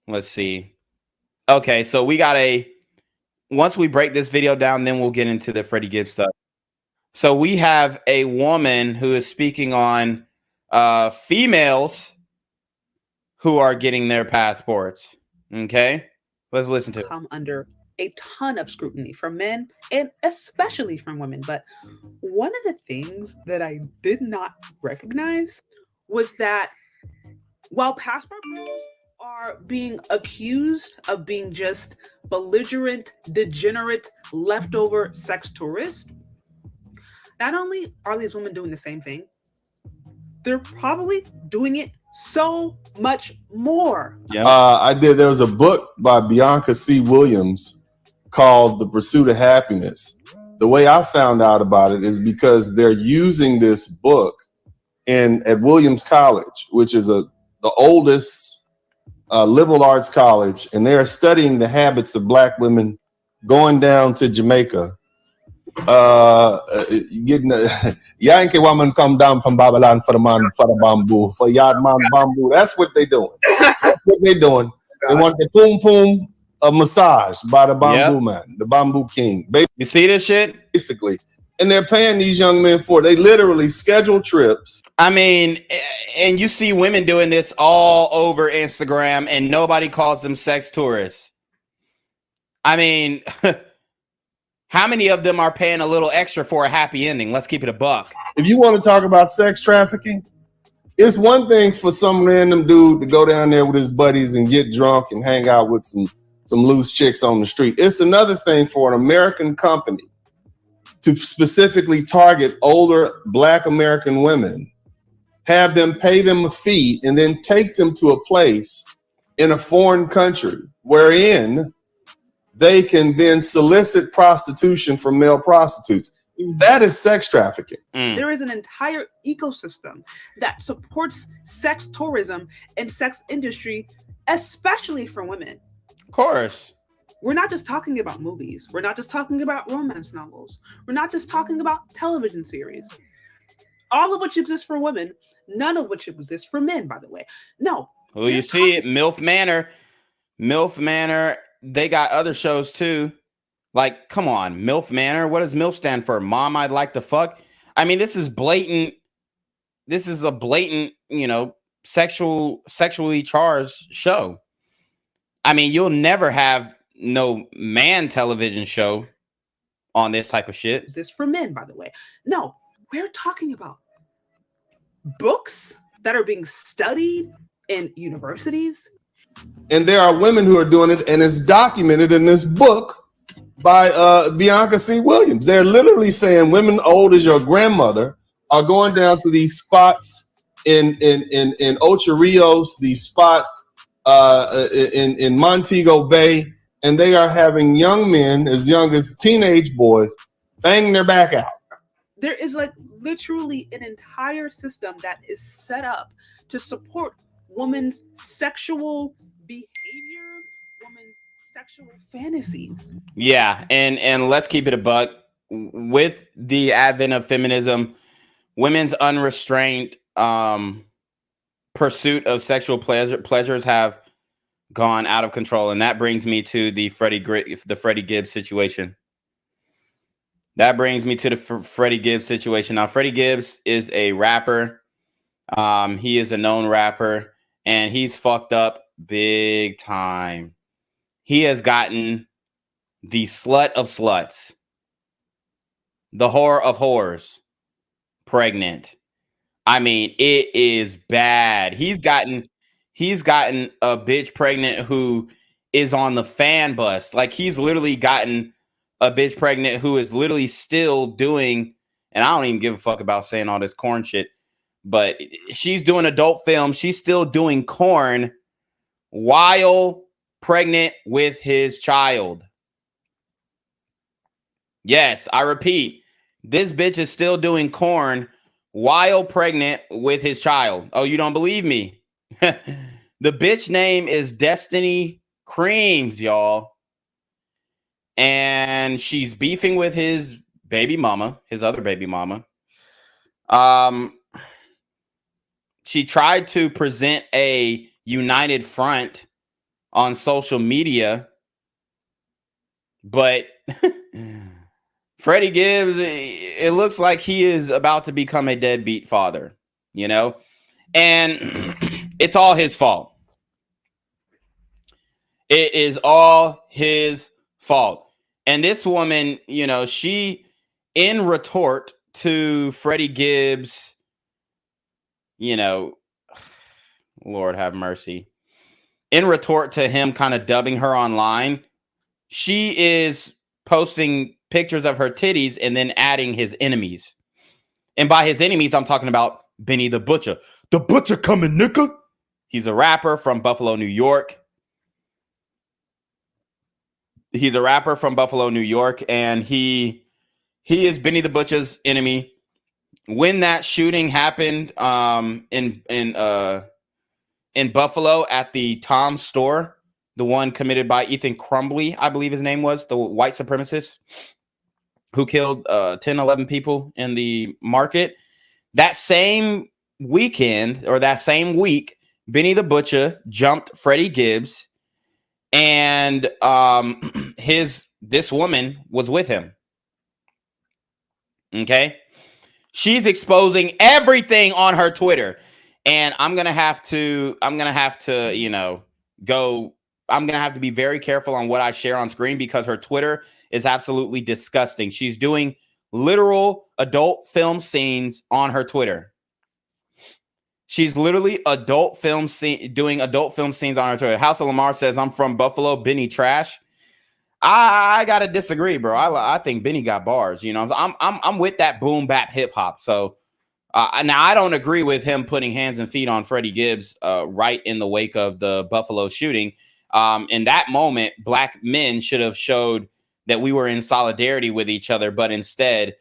let's see. Okay, so we got once we break this video down, then we'll get into the Freddie Gibbs stuff. So we have a woman who is speaking on females who are getting their passports. Okay, let's listen to it. Come under a ton of scrutiny from men and especially from women. But one of the things that I did not recognize was that while passport bros are being accused of being just belligerent, degenerate, leftover sex tourists, not only are these women doing the same thing, they're probably doing it so much more. There was a book by Bianca C. Williams called The Pursuit of Happiness. The way I found out about it is because they're using this book at Williams College, which is the oldest liberal arts college, and they're studying the habits of Black women going down to Jamaica. Getting Yankee woman come down from Babylon for the bamboo, for yard man bamboo. That's what they doing. That's what they doing. They want the boom boom massage by the bamboo man, the bamboo king. You see this shit? Basically. And they're paying these young men for it. They literally schedule trips. I mean, and you see women doing this all over Instagram and nobody calls them sex tourists. I mean, how many of them are paying a little extra for a happy ending? Let's keep it a buck. If you want to talk about sex trafficking, it's one thing for some random dude to go down there with his buddies and get drunk and hang out with some loose chicks on the street. It's another thing for an American company to specifically target older Black American women, have them pay them a fee, and then take them to a place in a foreign country wherein they can then solicit prostitution from male prostitutes. That is sex trafficking. There is an entire ecosystem that supports sex tourism and sex industry, especially for women. Of course. We're not just talking about movies. We're not just talking about romance novels. We're not just talking about television series. All of which exists for women, none of which exists for men, by the way. No. Well, you see it, MILF Manor. MILF Manor, they got other shows too. Like, come on, MILF Manor. What does MILF stand for? Mom, I'd like to fuck. I mean, this is blatant. This is a blatant, sexually charged show. I mean, you'll never have no man television show on this type of shit. This for men, by the way. No, we're talking about books that are being studied in universities. And there are women who are doing it, and it's documented in this book by Bianca C. Williams. They're literally saying women old as your grandmother are going down to these spots in Ocho Rios, these spots in Montego Bay, and they are having young men as young as teenage boys banging their back out. There is like literally an entire system that is set up to support women's sexual behavior, women's sexual fantasies. Yeah, and let's keep it a buck. With the advent of feminism, women's unrestrained pursuit of sexual pleasures have gone out of control, and that brings me to the Freddie Gibbs situation. Now, Freddie Gibbs is a rapper. He is a known rapper, and he's fucked up big time. He has gotten the slut of sluts, the whore of whores, pregnant. I mean, it is bad. He's gotten a bitch pregnant who is on the fan bus. Like, he's literally gotten a bitch pregnant who is literally still doing, and I don't even give a fuck about saying all this corn shit, but she's doing adult films. She's still doing corn while pregnant with his child. Yes, I repeat, this bitch is still doing corn while pregnant with his child. Oh, you don't believe me? The bitch name is Destiny Creams, y'all. And she's beefing with his baby mama, his other baby mama. She tried to present a united front on social media, but Freddie Gibbs, it looks like he is about to become a deadbeat father, and it's all his fault. It is all his fault. And this woman, you know, she, in retort to Freddie Gibbs, you know, Lord have mercy. In retort to him kind of dubbing her online, she is posting pictures of her titties and then adding his enemies. And by his enemies, I'm talking about Benny the Butcher. The Butcher coming, nigga. He's a rapper from Buffalo, New York. He's a rapper from Buffalo, New York, and he is Benny the Butcher's enemy. When that shooting happened in Buffalo at the Tom store, the one committed by Ethan Crumbly, I believe his name was, the white supremacist who killed 10, 11 people in the market. That same weekend, or that same week, Benny the Butcher jumped Freddie Gibbs, and this woman was with him. Okay? She's exposing everything on her Twitter. And I'm gonna have to, you know, I'm gonna have to be very careful on what I share on screen, because her Twitter is absolutely disgusting. She's doing literal adult film scenes on her Twitter. She's literally doing adult film scenes on her Twitter. House of Lamar says, "I'm from Buffalo, Benny trash." I gotta disagree, bro. I think Benny got bars. You know, I'm with that boom bap hip hop. So now I don't agree with him putting hands and feet on Freddie Gibbs right in the wake of the Buffalo shooting. In that moment, black men should have showed that we were in solidarity with each other, but instead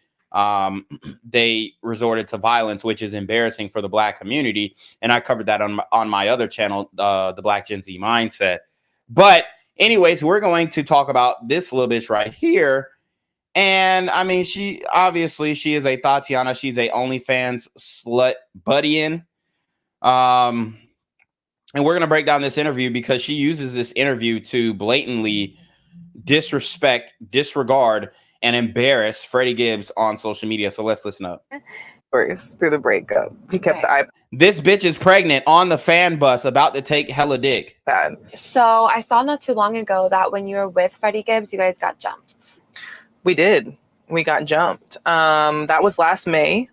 they resorted to violence, which is embarrassing for the black community. And I covered that on my other channel, the Black Gen Z Mindset. But anyways, we're going to talk about this little bitch right here. And I mean, she is a Tatiana. She's a OnlyFans slut buddyin'. And we're going to break down this interview because she uses this interview to blatantly disrespect, disregard, and embarrass Freddie Gibbs on social media. So let's listen up. First, through the breakup, he kept the iPad. This bitch is pregnant on the fan bus, about to take hella dick. So I saw not too long ago that when you were with Freddie Gibbs, you guys got jumped. We did. We got jumped. That was last May.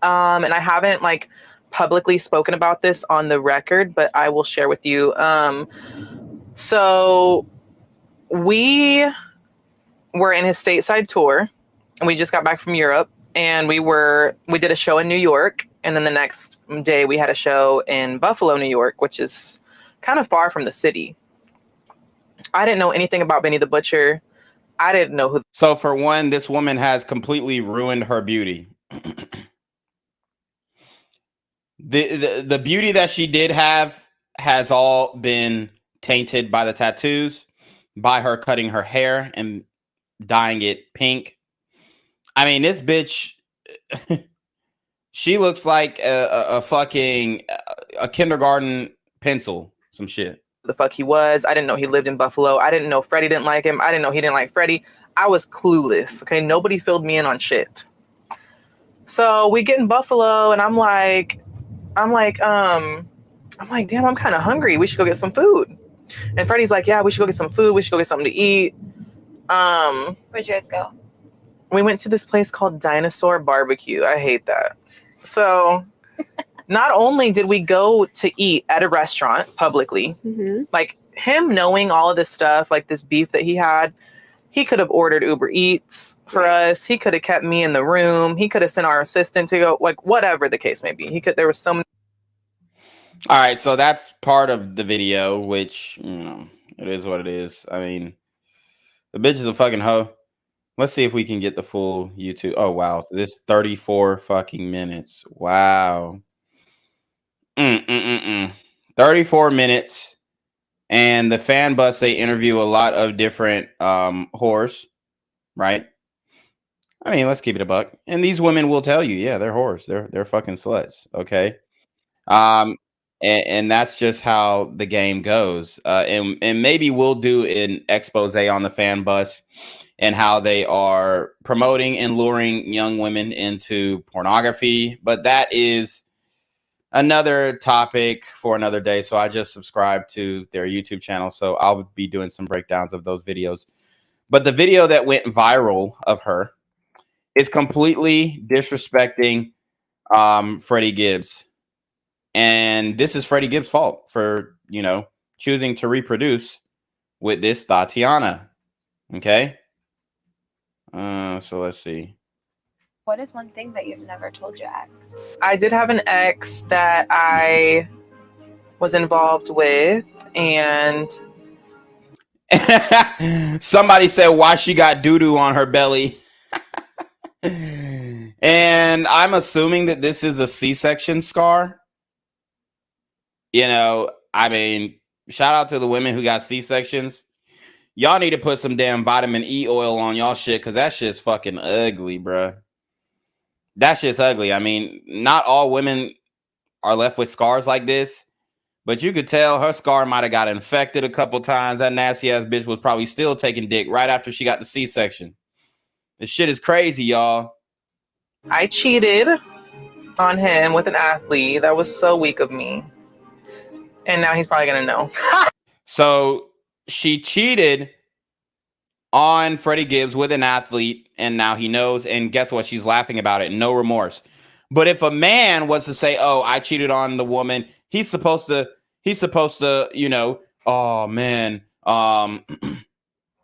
And I haven't publicly spoken about this on the record, but I will share with you. So we were in his stateside tour, and we just got back from Europe, and we did a show in New York, and then the next day we had a show in Buffalo, New York, which is kind of far from the city. I didn't know anything about Benny the Butcher. I didn't know who. So for one, this woman has completely ruined her beauty. The beauty that she did have has all been tainted by the tattoos, by her cutting her hair and dyeing it pink. I mean, this bitch, she looks like a fucking kindergarten pencil, some shit. The fuck he was. I didn't know he lived in Buffalo. I didn't know Freddie didn't like him. I didn't know he didn't like Freddie. I was clueless. Okay, nobody filled me in on shit. So we get in Buffalo, and I'm like, damn, I'm kind of hungry. We should go get some food. And Freddie's like, yeah, we should go get some food. We should go get something to eat. Where'd you guys go? We went to this place called Dinosaur Barbecue. I hate that. So not only did we go to eat at a restaurant publicly, like him knowing all of this stuff, like this beef that he had, he could have ordered Uber Eats for us. He could have kept me in the room. He could have sent our assistant to go, whatever the case may be. There was so many. All right, so that's part of the video, which, it is what it is. I mean, the bitch is a fucking hoe. Let's see if we can get the full YouTube. Oh, wow. So this 34 fucking minutes. Wow. 34 minutes. And the fan bus, they interview a lot of different whores, right? I mean, let's keep it a buck. And these women will tell you, yeah, they're whores. They're fucking sluts, okay? And that's just how the game goes. And maybe we'll do an expose on the fan bus and how they are promoting and luring young women into pornography. But that is another topic for another day. So I just subscribed to their YouTube channel. So I'll be doing some breakdowns of those videos. But the video that went viral of her is completely disrespecting Freddie Gibbs. And this is Freddie Gibbs' fault for, choosing to reproduce with this Tatiana. Okay? So let's see. What is one thing that you've never told your ex? I did have an ex that I was involved with, and somebody said why she got doo-doo on her belly. And I'm assuming that this is a C-section scar. I mean, shout out to the women who got C-sections. Y'all need to put some damn vitamin E oil on y'all shit, because that shit's fucking ugly, bruh. That shit's ugly. I mean, not all women are left with scars like this, but you could tell her scar might have got infected a couple times. That nasty ass bitch was probably still taking dick right after she got the C-section. This shit is crazy, y'all. I cheated on him with an athlete. That was so weak of me. And now he's probably gonna know. So she cheated on Freddie Gibbs with an athlete, and now he knows. And guess what? She's laughing about it. No remorse. But if a man was to say, "Oh, I cheated on the woman," he's supposed to, oh man,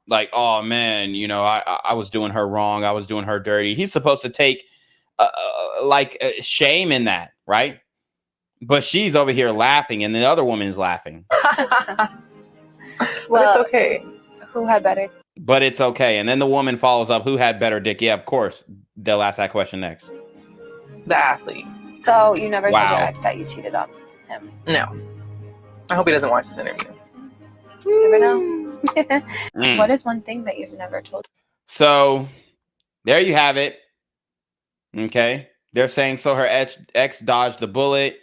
like, oh man, I was doing her wrong. I was doing her dirty. He's supposed to take shame in that, right? But she's over here laughing, and the other woman is laughing. But it's okay. Who had better? But it's okay. And then the woman follows up, who had better dick? Yeah, of course. They'll ask that question next. The athlete. So you never told Wow. your ex that you cheated on him? No. I hope he doesn't watch this interview. You never know. What is one thing that you've never told? So there you have it. Okay. They're saying so her ex dodged the bullet.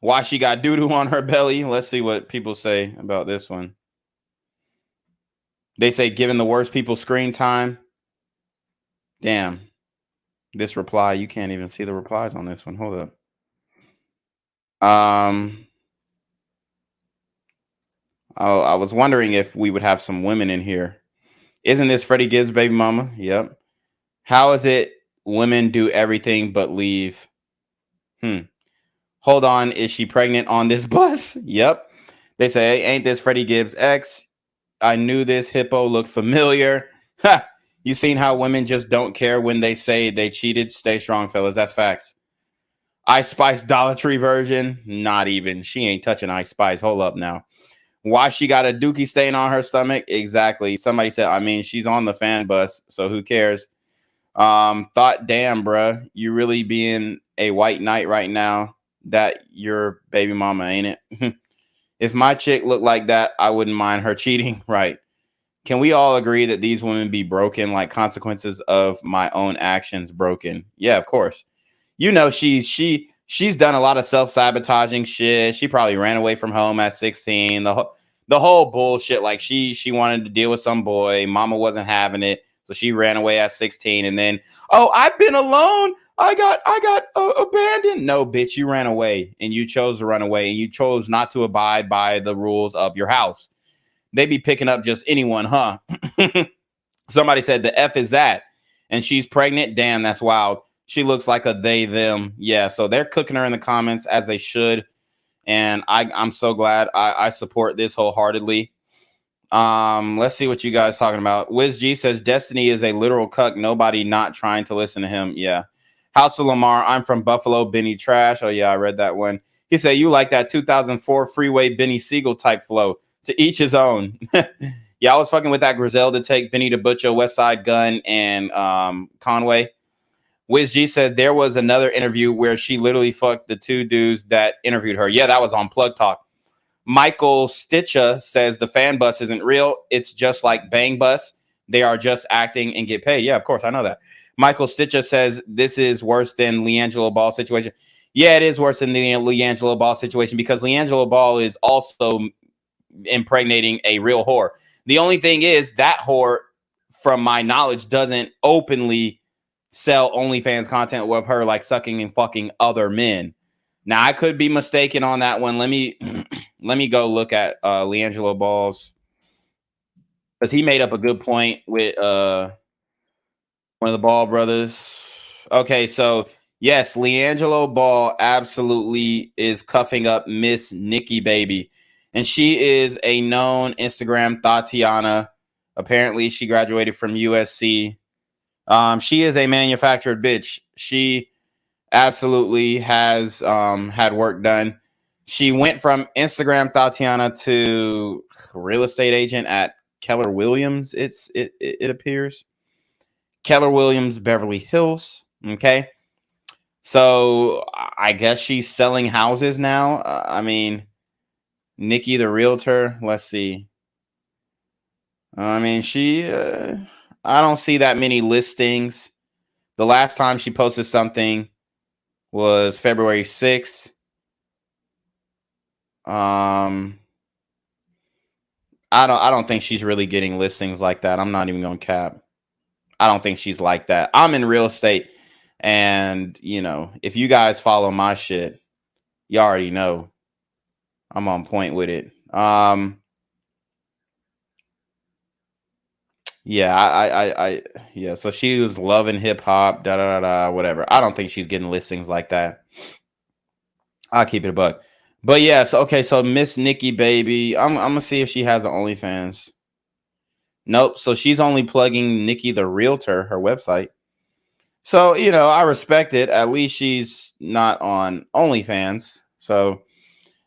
Why she got doo-doo on her belly. Let's see what people say about this one. They say giving the worst people screen time. Damn. This reply, you can't even see the replies on this one. Hold up. I was wondering if we would have some women in here. Isn't this Freddie Gibbs' baby mama? Yep. How is it women do everything but leave? Hold on. Is she pregnant on this bus? Yep. They say, hey, ain't this Freddie Gibbs' ex? I knew this hippo looked familiar. Ha! You seen how women just don't care when they say they cheated? Stay strong, fellas. That's facts. Ice Spice Dollar Tree version? Not even. She ain't touching Ice Spice. Hold up now. Why she got a dookie stain on her stomach? Exactly. Somebody said, I mean, she's on the fan bus, so who cares? Thought, damn, bruh, you really being a white knight right now. That your baby mama, ain't it? If my chick looked like that, I wouldn't mind her cheating, right? Can we all agree that these women be broken, like consequences of my own actions broken? Yeah, of course. She's done a lot of self-sabotaging shit. She probably ran away from home at 16. The whole bullshit, like she wanted to deal with some boy. Mama wasn't having it. So she ran away at 16, and then, oh, I've been alone. I got abandoned. No, bitch, you ran away, and you chose to run away, and you chose not to abide by the rules of your house. They be picking up just anyone, huh? Somebody said the F is that, and she's pregnant. Damn, that's wild. She looks like a they, them. Yeah, so they're cooking her in the comments, as they should, and I'm so glad. I support this wholeheartedly. Let's see what you guys talking about. Wiz G says Destiny is a literal cuck. Nobody not trying to listen to him. Yeah. House of Lamar. I'm from Buffalo. Benny Trash. Oh yeah, I read that one. He said you like that 2004 Freeway Benny Siegel type flow. To each his own. Yeah, I was fucking with that Griselda take, Benny the Butcher, West Side Gun, and Conway. Wiz G said there was another interview where she literally fucked the two dudes that interviewed her. Yeah, that was on Plug Talk. Michael Stitcher says the fan bus isn't real. It's just like Bang Bus. They are just acting and get paid. Yeah, of course. I know that. Michael Stitcher says this is worse than LeAngelo Ball situation. Yeah, it is worse than the LeAngelo Ball situation because LeAngelo Ball is also impregnating a real whore. The only thing is that whore, from my knowledge, doesn't openly sell OnlyFans content with her like sucking and fucking other men. Now I could be mistaken on that one. Let me go look at LiAngelo Ball's, because he made up a good point with one of the Ball brothers. Okay, so yes, LiAngelo Ball absolutely is cuffing up Miss Nikki Baby. And she is a known Instagram Tatiana. Apparently, she graduated from USC. She is a manufactured bitch. She absolutely has had work done. She went from Instagram Tatiana to real estate agent at Keller Williams. It appears Keller Williams, Beverly Hills. Okay, so I guess she's selling houses now. I mean, Nikki the realtor. Let's see. I mean, I don't see that many listings. The last time she posted something was February 6th. I don't think she's really getting listings like that. I'm not even gonna cap. I don't think she's like that. I'm in real estate, and if you guys follow my shit, you already know I'm on point with it. Yeah, yeah. So she was loving hip hop, whatever. I don't think she's getting listings like that. I'll keep it a buck. But yes, okay. So Miss Nikki Baby, I'm gonna see if she has an OnlyFans. Nope. So she's only plugging Nikki the realtor, her website. So I respect it. At least she's not on OnlyFans. So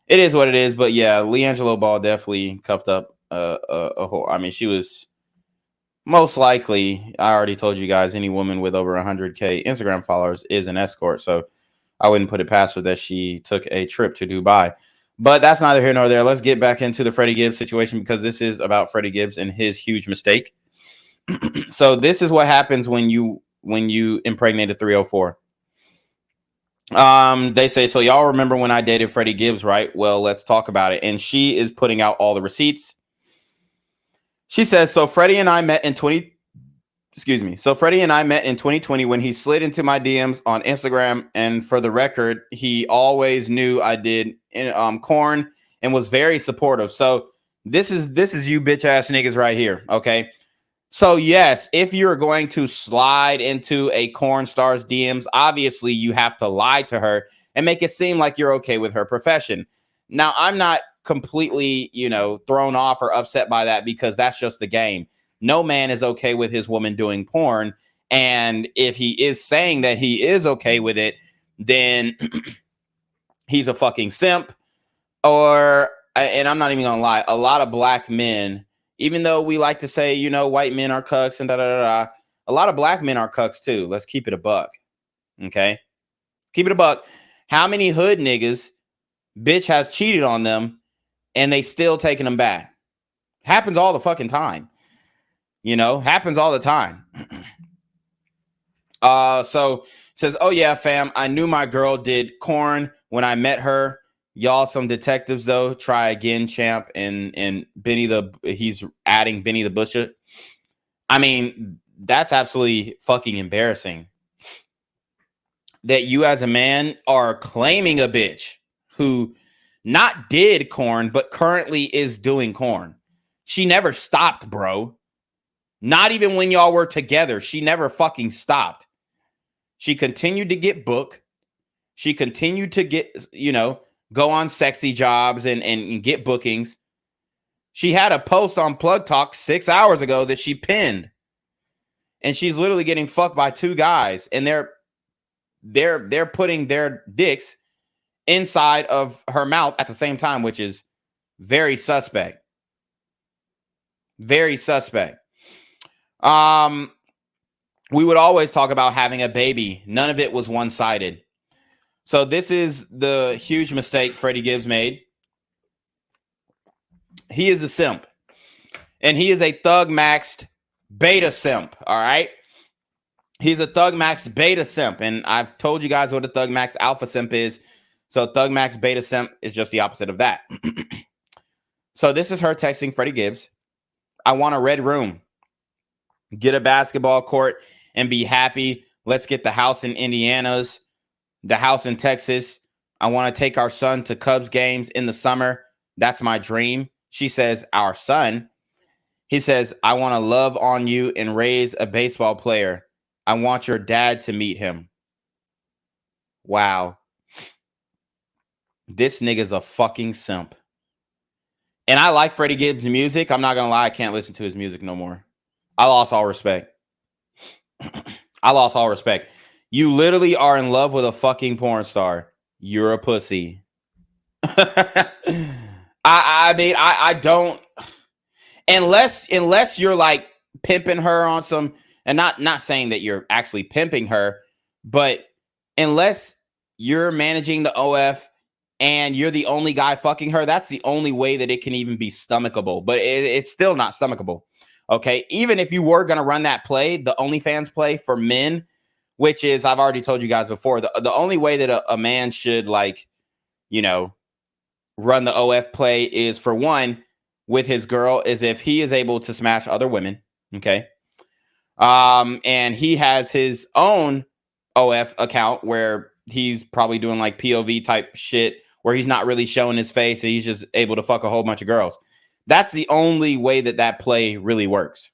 it is what it is. But yeah, LiAngelo Ball definitely cuffed up a whole. I mean, she was. Most likely, I already told you guys, any woman with over 100K Instagram followers is an escort. So I wouldn't put it past her that she took a trip to Dubai. But that's neither here nor there. Let's get back into the Freddie Gibbs situation, because this is about Freddie Gibbs and his huge mistake. So this is what happens when you impregnate a 304. They say, so y'all remember when I dated Freddie Gibbs, right? Well, let's talk about it. And she is putting out all the receipts. She says, so Freddie and I met in 2020 when he slid into my DMs on Instagram. And for the record, he always knew I did corn and was very supportive. So this is you bitch ass niggas right here. Okay. So yes, if you're going to slide into a corn star's DMs, obviously you have to lie to her and make it seem like you're okay with her profession. Now, I'm not completely, thrown off or upset by that, because that's just the game. No man is okay with his woman doing porn. And if he is saying that he is okay with it, then he's a fucking simp. And I'm not even gonna lie, a lot of black men, even though we like to say, white men are cucks and a lot of black men are cucks too. Let's keep it a buck. Okay. Keep it a buck. How many hood niggas bitch has cheated on them and they still taking them back? Happens all the fucking time. Happens all the time. So says, oh yeah, fam, I knew my girl did corn when I met her. Y'all some detectives though. Try again, champ. And he's adding Benny the Butcher. I mean, that's absolutely fucking embarrassing that you as a man are claiming a bitch who not did corn, but currently is doing corn. She never stopped, bro. Not even when y'all were together. She never fucking stopped. She continued to get booked. She continued to get, go on sexy jobs and get bookings. She had a post on Plug Talk 6 hours ago that she pinned. And she's literally getting fucked by two guys. And they're putting their dicks inside of her mouth at the same time, which is very suspect. Very suspect. We would always talk about having a baby. None of it was one-sided. So this is the huge mistake Freddie Gibbs made. He is a simp. And he is a thug maxed beta simp. All right. He's a thug max beta simp. And I've told you guys what a thug max alpha simp is. So thug max beta simp is just the opposite of that. So this is her texting Freddie Gibbs. I want a red room. Get a basketball court and be happy. Let's get the house in Indiana's, the house in Texas, I want to take our son to Cubs games in the summer. That's my dream. She says, our son. He says, I want to love on you and raise a baseball player. I want your dad to meet him. Wow. This nigga's a fucking simp. And I like Freddie Gibbs' music. I'm not going to lie. I can't listen to his music no more. I lost all respect. I lost all respect. You literally are in love with a fucking porn star. You're a pussy. I mean, I don't, unless you're like pimping her on some, and not saying that you're actually pimping her, but unless you're managing the OF and you're the only guy fucking her, that's the only way that it can even be stomachable. But it's still not stomachable. Okay. Even if you were going to run that play, the OnlyFans play for men, which is, I've already told you guys before, the only way that a man should, like, you know, run the OF play is, for one, with his girl, is if he is able to smash other women. Okay. And he has his own OF account where he's probably doing like POV type shit where he's not really showing his face and he's just able to fuck a whole bunch of girls. That's the only way that play really works.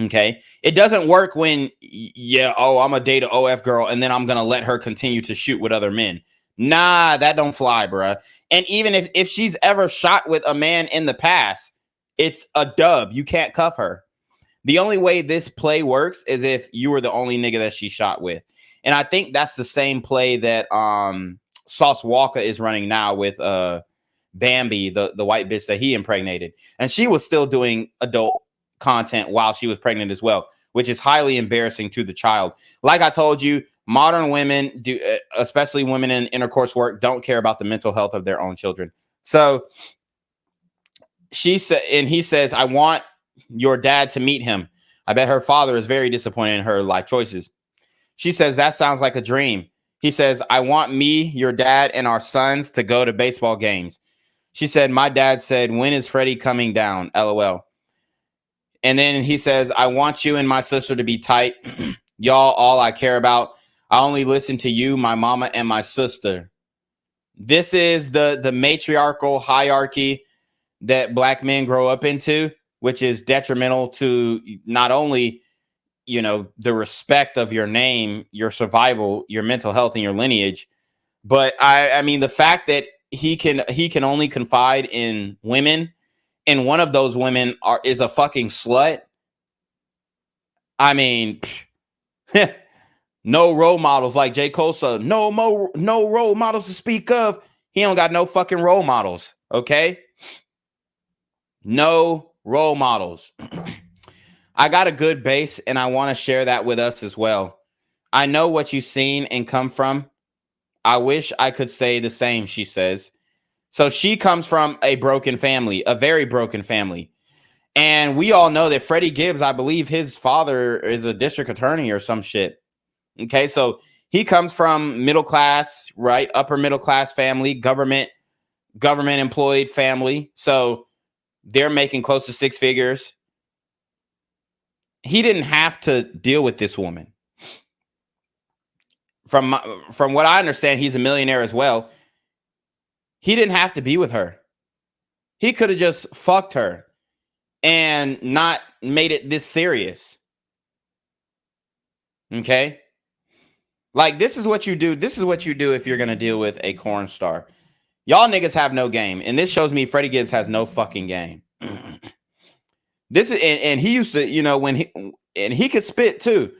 Okay. It doesn't work when, I'm a date an OF girl and then I'm going to let her continue to shoot with other men. Nah, that don't fly, bruh. And even if she's ever shot with a man in the past, it's a dub. You can't cuff her. The only way this play works is if you were the only nigga that she shot with. And I think that's the same play that Sauce Walker is running now with Bambi, the white bitch that he impregnated. And she was still doing adult content while she was pregnant as well, which is highly embarrassing to the child. Like I told you, modern women do, especially women in intercourse work, don't care about the mental health of their own children. So she said, and he says, I want your dad to meet him. I bet her father is very disappointed in her life choices. She says, that sounds like a dream. He says, I want me, your dad, and our sons to go to baseball games. She said, my dad said, when is Freddie coming down? LOL. And then he says, I want you and my sister to be tight. Y'all, all I care about. I only listen to you, my mama, and my sister. This is the matriarchal hierarchy that black men grow up into, which is detrimental to not only, you know, the respect of your name, your survival, your mental health, and your lineage, but I mean, the fact that he can only confide in women, and one of those women is a fucking slut. I mean, no role models, like J. Cole said, no role models to speak of. He don't got no fucking role models. Okay. No role models. I got a good base and I want to share that with us as well. I know what you've seen and come from. I wish I could say the same, she says. So she comes from a broken family, a very broken family. And we all know that Freddie Gibbs, I believe his father is a district attorney or some shit. Okay, so he comes from middle class, right? Upper middle class family, government employed family. So they're making close to six figures. He didn't have to deal with this woman. From what I understand, he's a millionaire as well. He didn't have to be with her. He could have just fucked her and not made it this serious. Okay? Like, this is what you do. This is what you do if you're going to deal with a corn star. Y'all niggas have no game. And this shows me Freddie Gibbs has no fucking game. This is, and he used to, you know, he could spit too.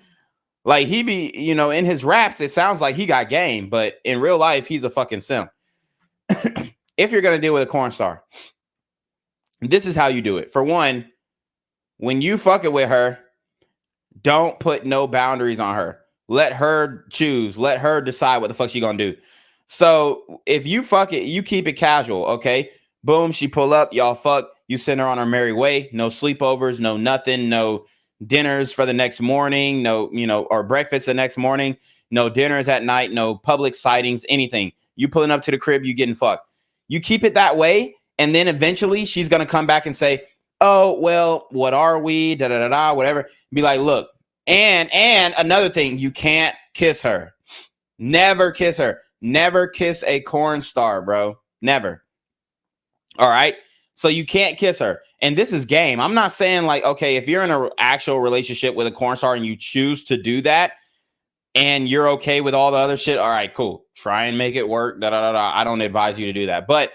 Like, he be, you know, in his raps, it sounds like he got game, but in real life, he's a fucking simp. If you're going to deal with a corn star, this is how you do it. For one, when you fuck it with her, don't put no boundaries on her. Let her choose. Let her decide what the fuck she going to do. So if you fuck it, you keep it casual. Okay. Boom. She pull up. Y'all fuck. You send her on her merry way. No sleepovers. No nothing. No dinners for the next morning. No, you know, or breakfast the next morning. No dinners at night. No public sightings. Anything. You pulling up to the crib. You getting fucked. You keep it that way. And then eventually she's going to come back and say, oh, well, what are we? Da, da, da, da, whatever. Be like, look, and another thing, you can't kiss her. Never kiss her. never kiss a corn star, bro. Never. All right. So you can't kiss her. And this is game. I'm not saying like, okay, if you're in an actual relationship with a corn star and you choose to do that and you're okay with all the other shit, all right, cool. Try and make it work. I don't advise you to do that. But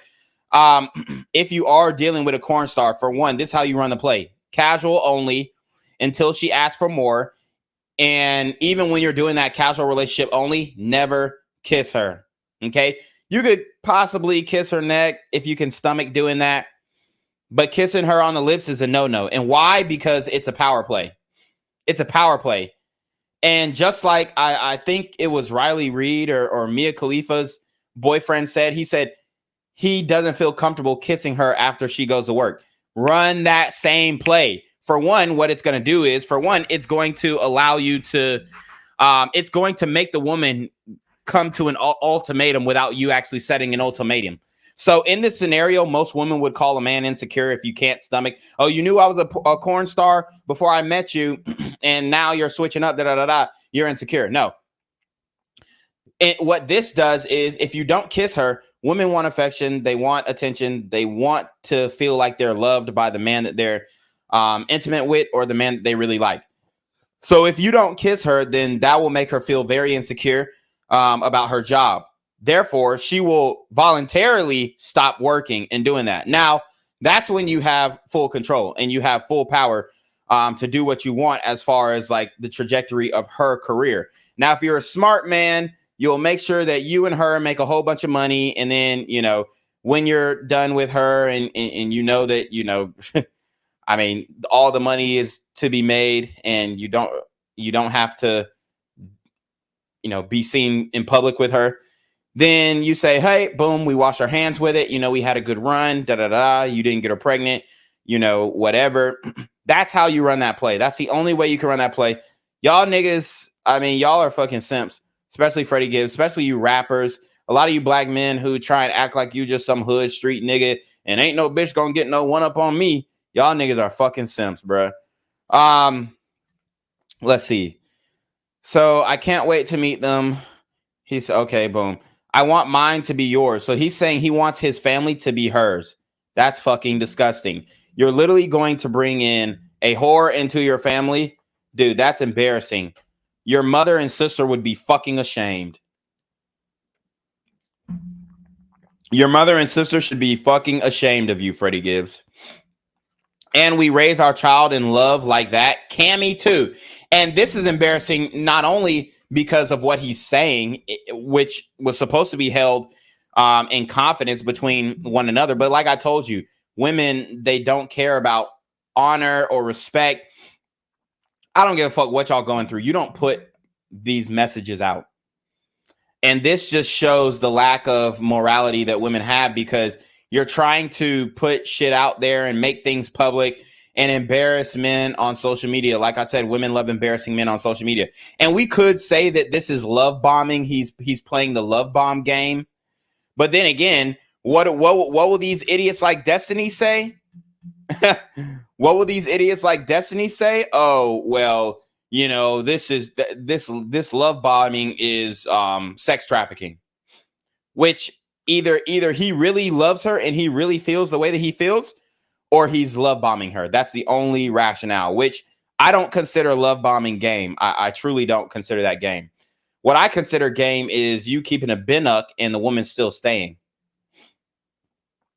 if you are dealing with a corn star, for one, this is how you run the play. Casual only until she asks for more. And even when you're doing that casual relationship only, never kiss her. Okay? You could possibly kiss her neck if you can stomach doing that. But kissing her on the lips is a no-no. And why? Because it's a power play. It's a power play. And just like I think it was Riley Reid or Mia Khalifa's boyfriend said, he said he doesn't feel comfortable kissing her after she goes to work. Run that same play. For one, what it's going to do is, for one, it's going to allow you to, it's going to make the woman come to an ultimatum without you actually setting an ultimatum. So in this scenario, most women would call a man insecure if you can't stomach. Oh, you knew I was a corn star before I met you, and now you're switching up. You're insecure. No. And what this does is, if you don't kiss her, women want affection. They want attention. They want to feel like they're loved by the man that they're intimate with or the man that they really like. So if you don't kiss her, then that will make her feel very insecure about her job. Therefore, she will voluntarily stop working and doing that. Now, that's when you have full control and you have full power to do what you want as far as like the trajectory of her career. Now, if you're a smart man, you'll make sure that you and her make a whole bunch of money. And then, you know, when you're done with her and you know that, you know, I mean, all the money is to be made and you don't have to, you know, be seen in public with her. Then you say, hey, boom, we wash our hands with it. You know, we had a good run. You didn't get her pregnant, you know, whatever. That's how you run that play. That's the only way you can run that play. Y'all niggas, I mean, y'all are fucking simps, especially Freddie Gibbs, especially you rappers. A lot of you black men who try and act like you just some hood street nigga and ain't no bitch gonna get no one up on me. Y'all niggas are fucking simps, bruh. Let's see. So I can't wait to meet them. He said, okay, boom. I want mine to be yours. So he's saying he wants his family to be hers. That's fucking disgusting. You're literally going to bring in a whore into your family. Dude, that's embarrassing. Your mother and sister would be fucking ashamed. Your mother and sister should be fucking ashamed of you, Freddie Gibbs. And we raise our child in love like that. Cammy too. And this is embarrassing not only because of what he's saying, which was supposed to be held in confidence between one another. But like I told you, women, they don't care about honor or respect. I don't give a fuck what y'all going through. You don't put these messages out. And this just shows the lack of morality that women have, because you're trying to put shit out there and make things public and embarrass men on social media. Like I said, women love embarrassing men on social media. And we could say that this is love bombing. He's playing the love bomb game. But then again, what will these idiots like Destiny say? What will these idiots like Destiny say? Oh, well, you know, this love bombing is sex trafficking, which either he really loves her and he really feels the way that he feels, or he's love bombing her. That's the only rationale, which I don't consider love bombing game. I truly don't consider that game. What I consider game is you keeping a binnock and the woman still staying.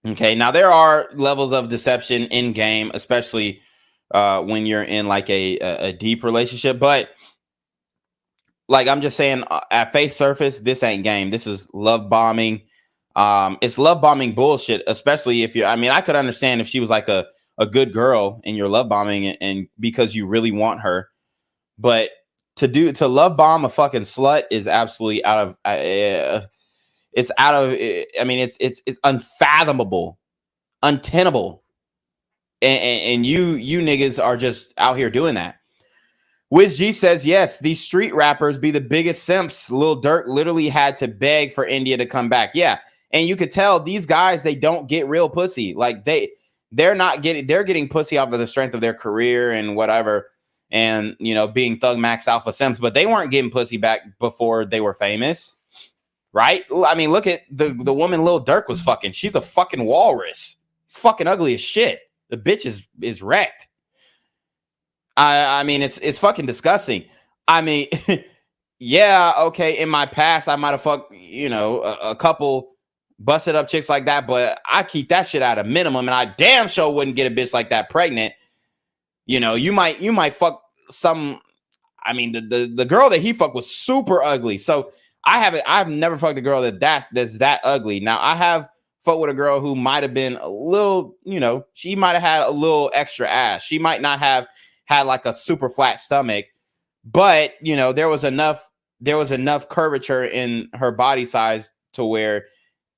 Okay, now there are levels of deception in game, especially when you're in like a deep relationship. But like I'm just saying, at face surface, this ain't game. This is love bombing. It's love bombing bullshit, especially if I mean, I could understand if she was like a good girl and you're love bombing and because you really want her. But to love bomb a fucking slut is absolutely out of it's unfathomable, untenable. And you niggas are just out here doing that. Wiz G says, yes, these street rappers be the biggest simps. Lil Durk literally had to beg for India to come back. Yeah. And you could tell these guys, they don't get real pussy. Like they're getting pussy off of the strength of their career and whatever. And, you know, being Thug Max Alpha Simps, but they weren't getting pussy back before they were famous. right? I mean, look at the woman Lil Durk was fucking. She's a fucking walrus. It's fucking ugly as shit. The bitch is wrecked. I mean, it's fucking disgusting. I mean, yeah, okay. In my past, I might have fucked, you know, a couple busted up chicks like that, but I keep that shit at a minimum, and I damn sure wouldn't get a bitch like that pregnant. You know, you might fuck some. I mean, the girl that he fucked was super ugly. So I've never fucked a girl that's that ugly. Now I have fucked with a girl who might have been a little, you know, she might have had a little extra ass. She might not have had like a super flat stomach, but you know, there was enough curvature in her body size to where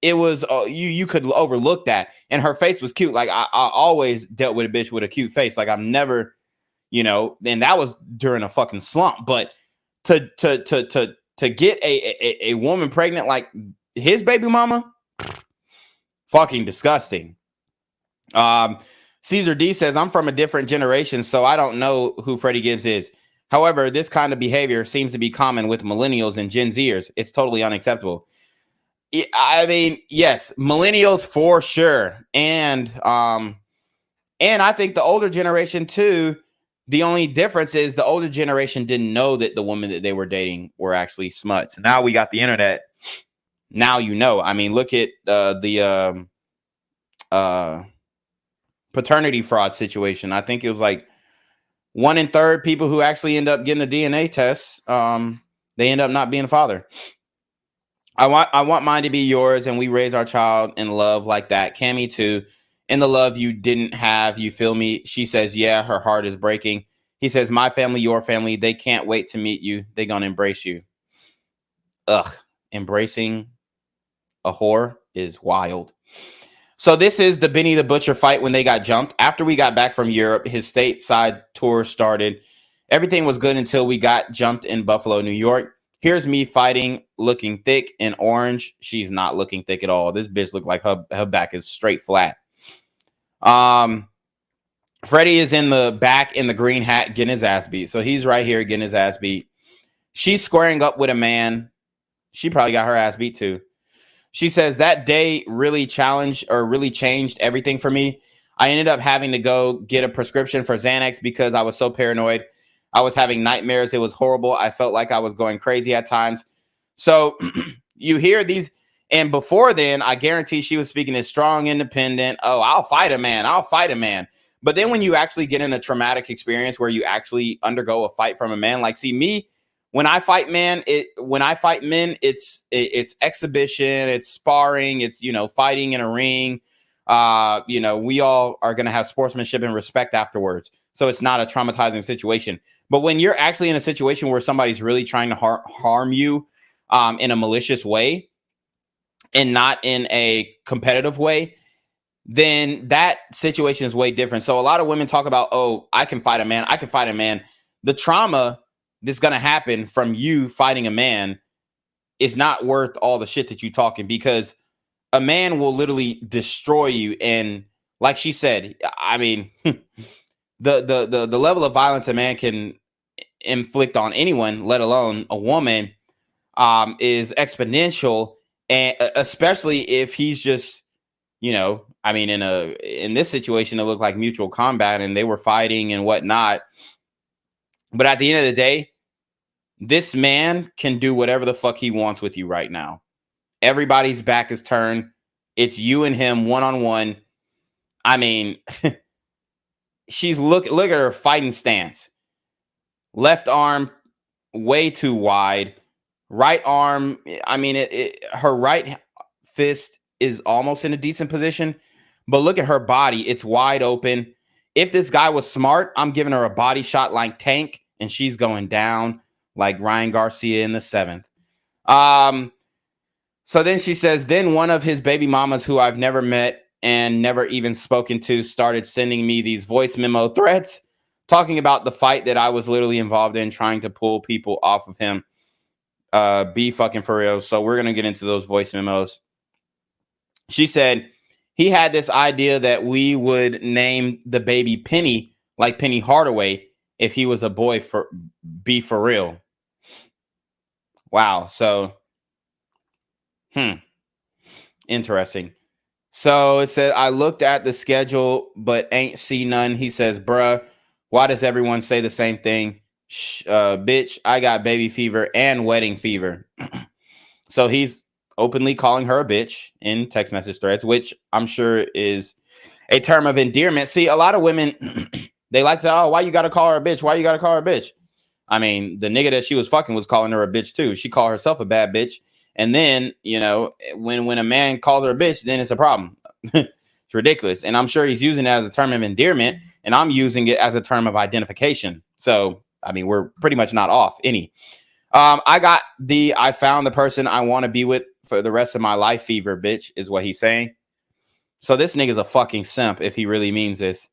it was you could overlook that. And her face was cute. Like I always dealt with a bitch with a cute face. Like I'm never, you know, and that was during a fucking slump. But to get a woman pregnant like his baby mama, fucking disgusting. Caesar D says, I'm from a different generation, so I don't know who Freddie Gibbs is. However, this kind of behavior seems to be common with millennials and Gen Zers. It's totally unacceptable. I mean, yes, millennials for sure. And I think the older generation too, the only difference is the older generation didn't know that the women that they were dating were actually smuts. Now we got the internet. Now you know. I mean, look at the paternity fraud situation. I think it was like 1 in 3 people who actually end up getting a DNA test. They end up not being a father. I want mine to be yours, and we raise our child in love like that. Cammy too, in the love you didn't have. You feel me? She says, yeah, her heart is breaking. He says, my family, your family, they can't wait to meet you. They gonna embrace you. Ugh, embracing a whore is wild. So this is the Benny the Butcher fight when they got jumped. After we got back from Europe, his stateside tour started. Everything was good until we got jumped in Buffalo, New York. Here's me fighting, looking thick and orange. She's not looking thick at all. This bitch looked like her back is straight flat. Freddie is in the back in the green hat getting his ass beat. So he's right here getting his ass beat. She's squaring up with a man. She probably got her ass beat too. She says that day really changed everything for me. I ended up having to go get a prescription for Xanax because I was so paranoid. I was having nightmares. It was horrible. I felt like I was going crazy at times. So you hear these. And before then, I guarantee she was speaking as strong, independent. Oh, I'll fight a man. I'll fight a man. But then when you actually get in a traumatic experience where you actually undergo a fight from a man, like, see me, when I fight men, it's exhibition, it's sparring, it's, you know, fighting in a ring. You know, we all are going to have sportsmanship and respect afterwards. So it's not a traumatizing situation. But when you're actually in a situation where somebody's really trying to harm you in a malicious way and not in a competitive way, then that situation is way different. So a lot of women talk about, oh, I can fight a man. I can fight a man. The trauma that's going to happen from you fighting a man is not worth all the shit that you talking, because a man will literally destroy you. And like she said, I mean, the level of violence a man can inflict on anyone, let alone a woman, is exponential. And especially if he's just, you know, I mean, in this situation, it looked like mutual combat and they were fighting and whatnot. But at the end of the day, this man can do whatever the fuck he wants with you right now. Everybody's back is turned. It's you and him one-on-one. I mean, look at her fighting stance. Left arm way too wide. Right arm, I mean, her right fist is almost in a decent position, but look at her body. It's wide open. If this guy was smart, I'm giving her a body shot like Tank, and she's going down like Ryan Garcia in the 7th. So then she says, then one of his baby mamas who I've never met and never even spoken to started sending me these voice memo threats talking about the fight that I was literally involved in, trying to pull people off of him. Be fucking for real. So we're going to get into those voice memos. She said he had this idea that we would name the baby Penny, like Penny Hardaway, if he was a boy. Be for real. Wow. So Interesting. So it said, I looked at the schedule, but ain't see none. He says, bruh, why does everyone say the same thing? Bitch, I got baby fever and wedding fever. So he's openly calling her a bitch in text message threads, which I'm sure is a term of endearment. See, a lot of women, they like to, oh, why you got to call her a bitch? Why you got to call her a bitch? I mean, the nigga that she was fucking was calling her a bitch too. She called herself a bad bitch. And then, you know, when a man calls her a bitch, then it's a problem. It's ridiculous. And I'm sure he's using it as a term of endearment, and I'm using it as a term of identification. So, I mean, we're pretty much not off any. I found the person I want to be with for the rest of my life fever, bitch, is what he's saying. So this nigga's a fucking simp if he really means this.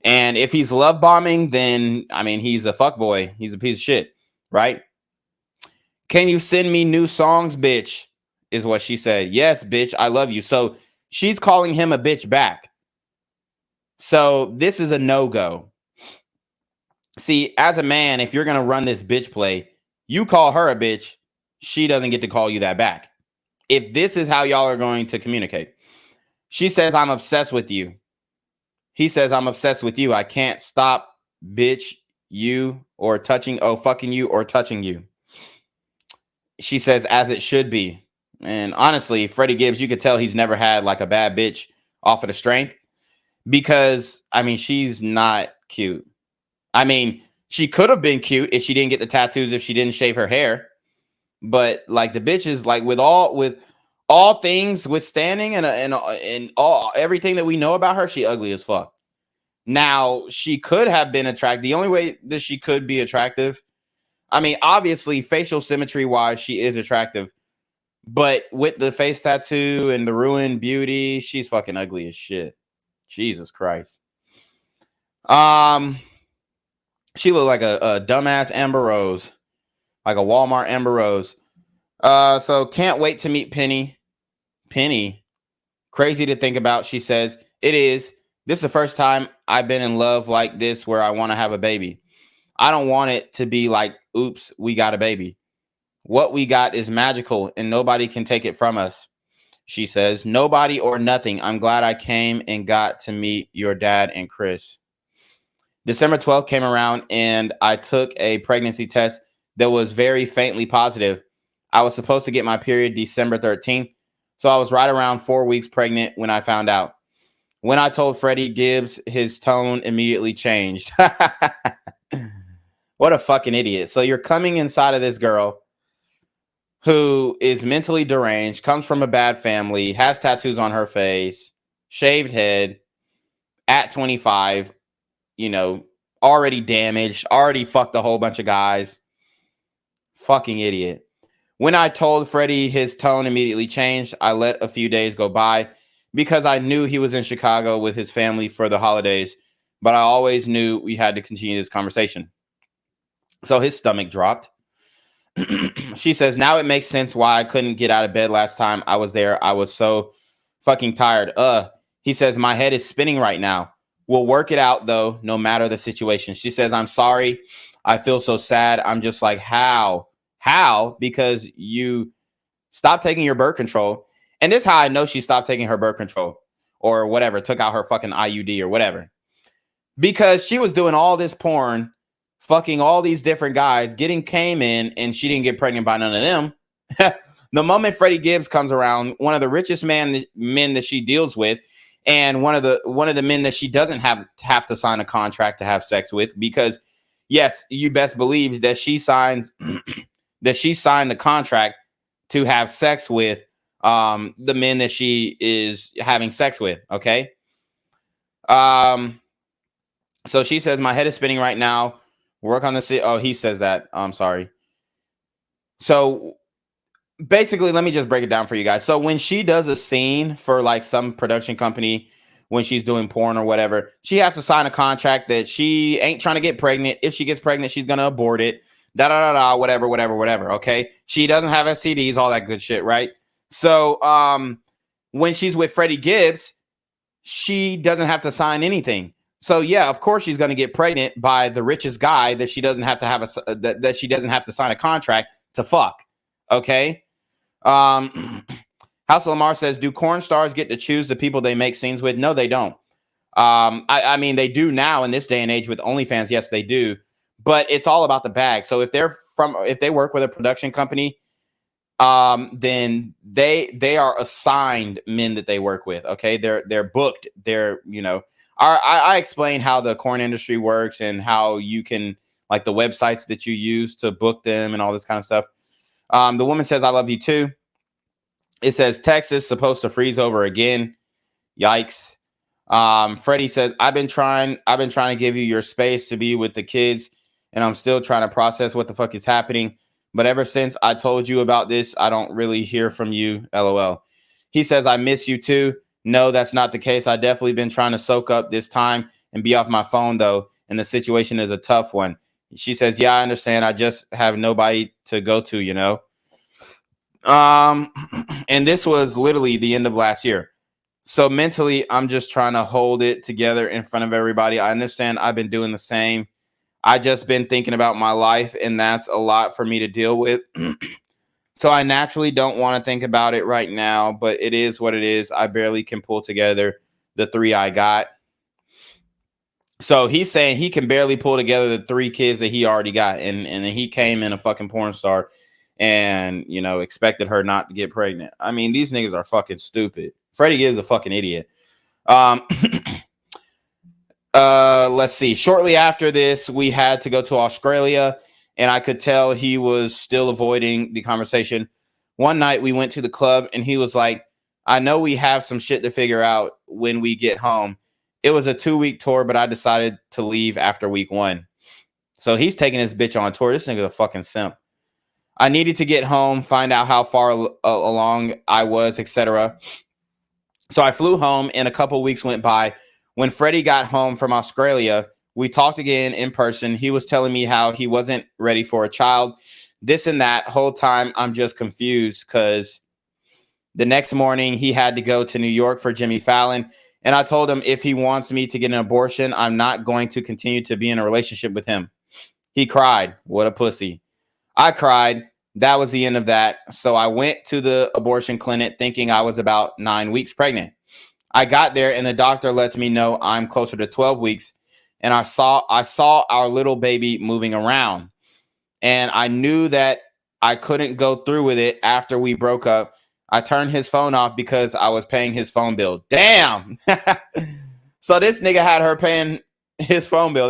And if he's love bombing, then, I mean, he's a fuckboy. He's a piece of shit, right? Can you send me new songs, bitch? Is what she said. Yes, bitch, I love you. So she's calling him a bitch back. So this is a no-go. See, as a man, if you're going to run this bitch play, you call her a bitch, she doesn't get to call you that back. If this is how y'all are going to communicate. She says, I'm obsessed with you. He says, I'm obsessed with you. I can't stop, bitch, you, or touching, fucking you, or touching you. She says, as it should be. And honestly, Freddie Gibbs, you could tell he's never had like a bad bitch off of the strength. Because, I mean, she's not cute. I mean, she could have been cute if she didn't get the tattoos, if she didn't shave her hair. But like the bitch is like with all things withstanding and all everything that we know about her, she ugly as fuck. Now, she could have been attractive. The only way that she could be attractive, I mean, obviously, facial symmetry wise, she is attractive. But with the face tattoo and the ruined beauty, she's fucking ugly as shit. Jesus Christ. She looked like a dumbass Amber Rose. Like a Walmart Amber Rose. So can't wait to meet Penny. Penny. Crazy to think about, she says. It is. This is the first time I've been in love like this where I want to have a baby. I don't want it to be like, oops, we got a baby. What we got is magical and nobody can take it from us. She says, nobody or nothing. I'm glad I came and got to meet your dad and Chris. December 12th came around and I took a pregnancy test that was very faintly positive. I was supposed to get my period December 13th. So I was right around 4 weeks pregnant when I found out. When I told Freddie Gibbs, his tone immediately changed. What a fucking idiot. So you're coming inside of this girl who is mentally deranged, comes from a bad family, has tattoos on her face, shaved head, at 25, you know, already damaged, already fucked a whole bunch of guys. Fucking idiot. When I told Freddie, his tone immediately changed. I let a few days go by because I knew he was in Chicago with his family for the holidays, but I always knew we had to continue this conversation. So his stomach dropped. She says, now it makes sense why I couldn't get out of bed last time I was there. I was so fucking tired. He says, my head is spinning right now. We'll work it out, though, no matter the situation. She says, I'm sorry. I feel so sad. I'm just like, how? How? Because you stopped taking your birth control. And this is how I know she stopped taking her birth control or whatever, took out her fucking IUD or whatever. Because she was doing all this porn, fucking all these different guys, came in, and she didn't get pregnant by none of them. The moment Freddie Gibbs comes around, one of the richest men that she deals with, and one of the men that she doesn't have to sign a contract to have sex with, because yes, you best believe that she signed the contract to have sex with the men that she is having sex with. Okay. So she says, my head is spinning right now. Work on the Oh, he says that. I'm sorry. So basically, let me just break it down for you guys. So when she does a scene for like some production company, when she's doing porn or whatever, she has to sign a contract that she ain't trying to get pregnant. If she gets pregnant, she's going to abort it. Whatever. Okay. She doesn't have STDs, all that good shit. Right. So when she's with Freddie Gibbs, she doesn't have to sign anything. So yeah, of course she's going to get pregnant by the richest guy that she doesn't have to have that she doesn't have to sign a contract to fuck. Okay. House of Lamar says, do corn stars get to choose the people they make scenes with? No, they don't. I mean, they do now in this day and age with OnlyFans. Yes, they do. But it's all about the bag. So if they work with a production company, then they are assigned men that they work with. Okay, they're booked. They're, you know, I explain how the corn industry works and how you can, like, the websites that you use to book them and all this kind of stuff. The woman says, I love you too. It says Texas supposed to freeze over again. Yikes. Freddie says, I've been trying to give you your space to be with the kids, and I'm still trying to process what the fuck is happening. But ever since I told you about this, I don't really hear from you. LOL. He says, I miss you too. No, that's not the case. I definitely been trying to soak up this time and be off my phone though, and the situation is a tough one. She says, yeah, I understand. I just have nobody to go to, you know. And this was literally the end of last year. So mentally, I'm just trying to hold it together in front of everybody. I understand I've been doing the same. I just been thinking about my life, and that's a lot for me to deal with. So I naturally don't want to think about it right now, but it is what it is. I barely can pull together the 3 I got. So he's saying he can barely pull together the 3 kids that he already got. And he came in a fucking porn star and, you know, expected her not to get pregnant. I mean, these niggas are fucking stupid. Freddie Gibbs a fucking idiot. Let's see. Shortly after this, we had to go to Australia, and I could tell he was still avoiding the conversation. One night we went to the club, and he was like, I know we have some shit to figure out when we get home. It was a 2-week tour, but I decided to leave after week 1. So he's taking his bitch on tour. This nigga's a fucking simp. I needed to get home, find out how far along I was, etc. So I flew home, and a couple weeks went by. When Freddie got home from Australia, we talked again in person. He was telling me how he wasn't ready for a child, this and that. Whole time I'm just confused because the next morning he had to go to New York for Jimmy Fallon. And I told him if he wants me to get an abortion, I'm not going to continue to be in a relationship with him. He cried. What a pussy. I cried. That was the end of that. So I went to the abortion clinic thinking I was about 9 weeks pregnant. I got there and the doctor lets me know I'm closer to 12 weeks. And I saw our little baby moving around. And I knew that I couldn't go through with it after we broke up. I turned his phone off because I was paying his phone bill. Damn. So this nigga had her paying his phone bill.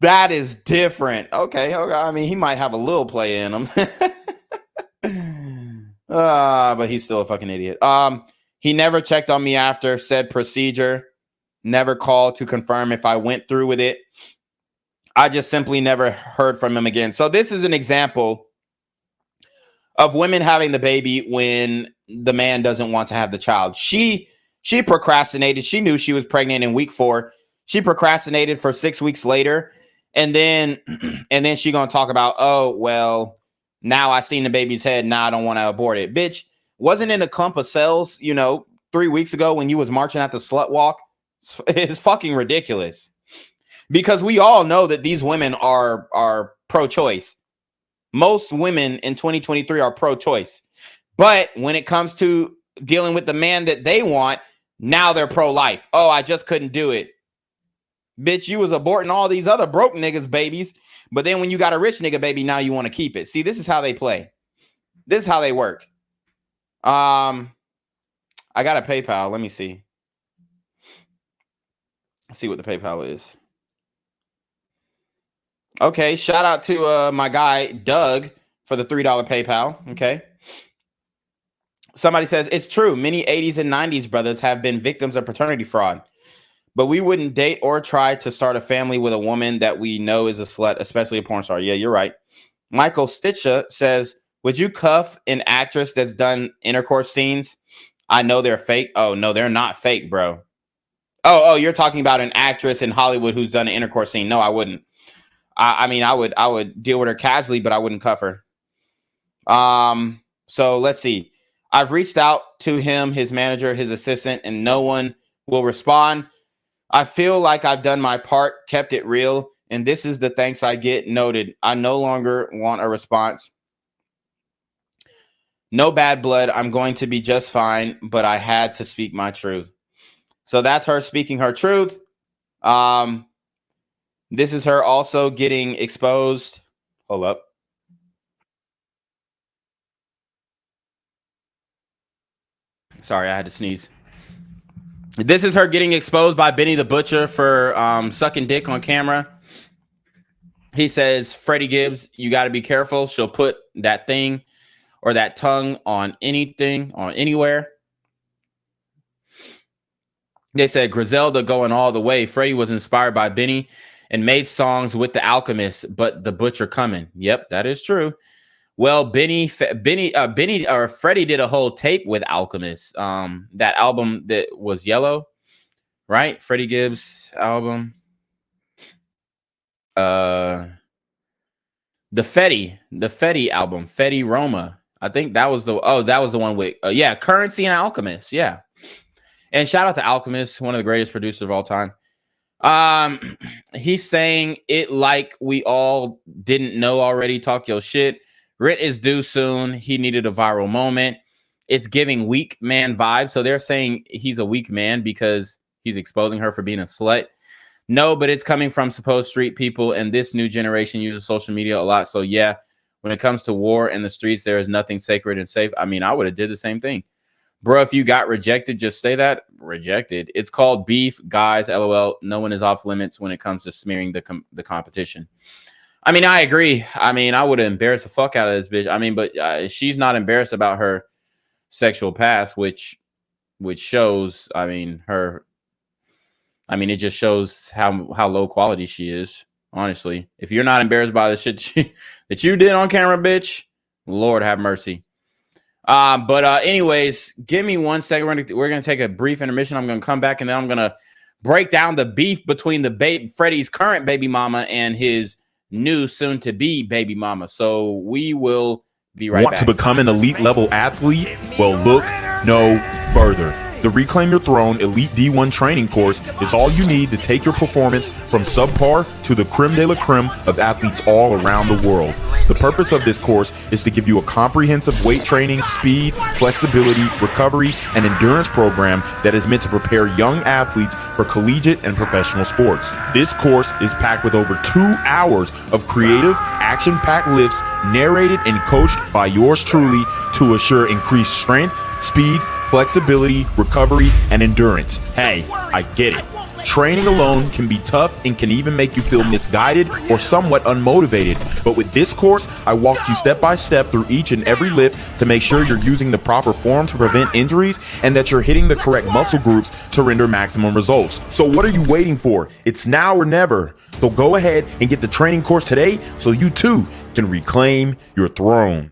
That is different. Okay. I mean, he might have a little play in him. But he's still a fucking idiot. He never checked on me after said procedure. Never called to confirm if I went through with it. I just simply never heard from him again. So this is an example of women having the baby when the man doesn't want to have the child. She procrastinated. She knew she was pregnant in week 4. She procrastinated for 6 weeks later. And then she gonna talk about, oh, well, now I seen the baby's head. Now I don't want to abort it. Bitch, wasn't in a clump of cells, 3 weeks ago when you was marching at the slut walk? It's fucking ridiculous. Because we all know that these women are pro-choice. Most women in 2023 are pro-choice. But when it comes to dealing with the man that they want, now they're pro-life. Oh, I just couldn't do it. Bitch, you was aborting all these other broke niggas' babies. But then when you got a rich nigga baby, now you want to keep it. See, this is how they play. This is how they work. I got a PayPal. Let me see. Let's see what the PayPal is. Okay, shout out to my guy, Doug, for the $3 PayPal. Okay. Somebody says, it's true. Many 80s and 90s brothers have been victims of paternity fraud. But we wouldn't date or try to start a family with a woman that we know is a slut, especially a porn star. Yeah, you're right. Michael Stitcher says, would you cuff an actress that's done intercourse scenes? I know they're fake. Oh, no, they're not fake, bro. Oh, you're talking about an actress in Hollywood who's done an intercourse scene. No, I wouldn't. I mean, I would deal with her casually, but I wouldn't cuff her. So let's see. I've reached out to him, his manager, his assistant, and no one will respond. I feel like I've done my part, kept it real, and this is the thanks I get. Noted. I no longer want a response. No bad blood. I'm going to be just fine, but I had to speak my truth. So that's her speaking her truth. This is her also getting exposed. Hold up. Sorry, I had to sneeze. This is her getting exposed by Benny the Butcher for sucking dick on camera. He says, Freddie Gibbs, you got to be careful. She'll put that thing or that tongue on anything, on anywhere. They said, Griselda going all the way. Freddie was inspired by Benny and made songs with the Alchemist, but the Butcher coming. Yep, that is true. Well, Freddie did a whole tape with Alchemist. That album that was yellow, right? Freddie Gibbs album. The Fetty album, Fetty Roma. I think that was the one with Currency and Alchemist. Yeah. And shout out to Alchemist, one of the greatest producers of all time. He's saying it like we all didn't know already. Talk your shit. Rit is due soon. He needed a viral moment. It's giving weak man vibes. So they're saying he's a weak man because he's exposing her for being a slut. No, but it's coming from supposed street people, and this new generation uses social media a lot. So yeah, when it comes to war in the streets, there is nothing sacred and safe. I mean, I would have did the same thing. Bro, if you got rejected, just say that. Rejected. It's called beef, guys. LOL. No one is off limits when it comes to smearing the competition. I mean, I agree. I mean, I would have embarrassed the fuck out of this bitch. I mean, but she's not embarrassed about her sexual past, which shows, it just shows how low quality she is, honestly. If you're not embarrassed by the shit that you did on camera, bitch, Lord have mercy. Anyways, give me 1 second. We're gonna take a brief intermission. I'm gonna come back and then I'm gonna break down the beef between Freddie's current baby mama and his new soon-to-be baby mama. So we will be right back. Want to become an elite level athlete? Well, look no further. The Reclaim Your Throne Elite D1 training course is all you need to take your performance from subpar to the creme de la creme of athletes all around the world. The purpose of this course is to give you a comprehensive weight training, speed, flexibility, recovery, and endurance program that is meant to prepare young athletes for collegiate and professional sports. This course is packed with over 2 hours of creative, action-packed lifts narrated and coached by yours truly to assure increased strength, speed, flexibility, recovery, and endurance. Hey, I get it. Training alone can be tough and can even make you feel misguided or somewhat unmotivated. But with this course, I walk you step by step through each and every lift to make sure you're using the proper form to prevent injuries and that you're hitting the correct muscle groups to render maximum results. So what are you waiting for? It's now or never. So go ahead and get the training course today so you too can reclaim your throne.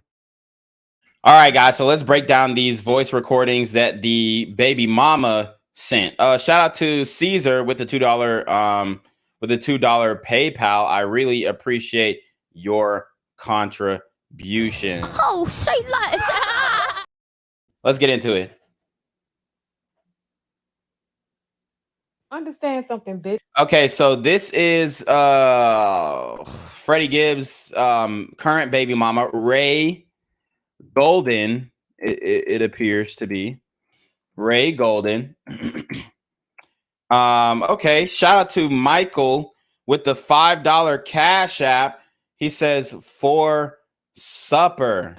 All right, guys. So let's break down these voice recordings that the baby mama sent. Shout out to Caesar with the $2 PayPal. I really appreciate your contribution. Oh, say less. Let's get into it. Understand something, bitch. Okay, so this is Freddie Gibbs' current baby mama, Ray Golden. It appears to be Ray Golden. Okay, shout out to Michael with the $5 Cash App. He says for supper.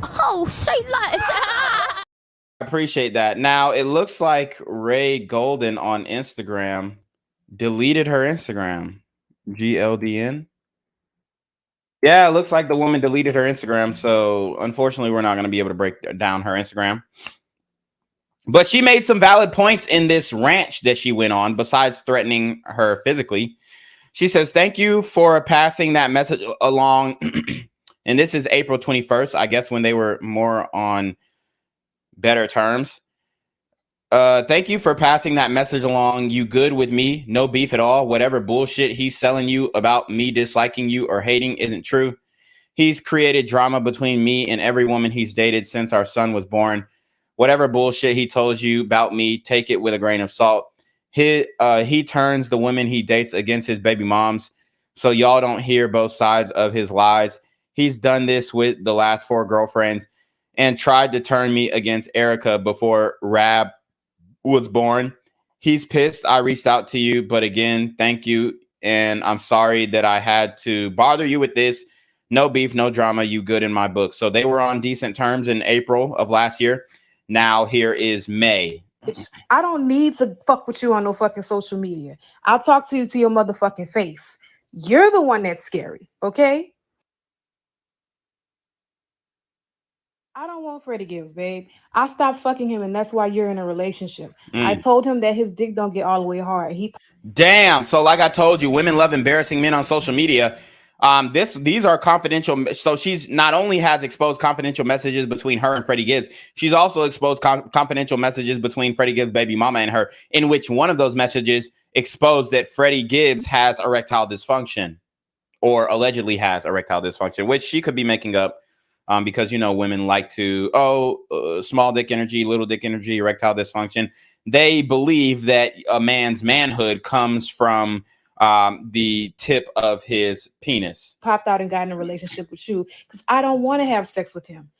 Oh, say less. I appreciate that. Now it looks like Ray Golden on Instagram deleted her Instagram. GLDN. Yeah, it looks like the woman deleted her Instagram. So unfortunately, we're not going to be able to break down her Instagram. But she made some valid points in this rant that she went on, besides threatening her physically. She says, thank you for passing that message along. And this is April 21st, I guess, when they were more on better terms. Thank you for passing that message along. You good with me? No beef at all. Whatever bullshit he's selling you about me disliking you or hating isn't true. He's created drama between me and every woman he's dated since our son was born. Whatever bullshit he told you about me, take it with a grain of salt. He turns the women he dates against his baby moms, so y'all don't hear both sides of his lies. He's done this with the last 4 girlfriends. and tried to turn me against Erica before Rab was born. He's pissed I reached out to you, but again, thank you. And I'm sorry that I had to bother you with this. No beef, no drama. You good in my book. So they were on decent terms in April of last year. Now here is May. I don't need to fuck with you on no fucking social media. I'll talk to you to your motherfucking face. You're the one that's scary, okay? I don't want Freddie Gibbs, babe. I stopped fucking him, and that's why you're in a relationship. I told him that his dick don't get all the way hard. Damn. So like I told you, women love embarrassing men on social media. These are confidential. So she's not only has exposed confidential messages between her and Freddie Gibbs, she's also exposed confidential messages between Freddie Gibbs' baby mama and her, in which one of those messages exposed that Freddie Gibbs has erectile dysfunction, or allegedly has erectile dysfunction, which she could be making up. Because, you know, women like to, small dick energy, little dick energy, erectile dysfunction. They believe that a man's manhood comes from the tip of his penis. Popped out and got in a relationship with you because I don't want to have sex with him.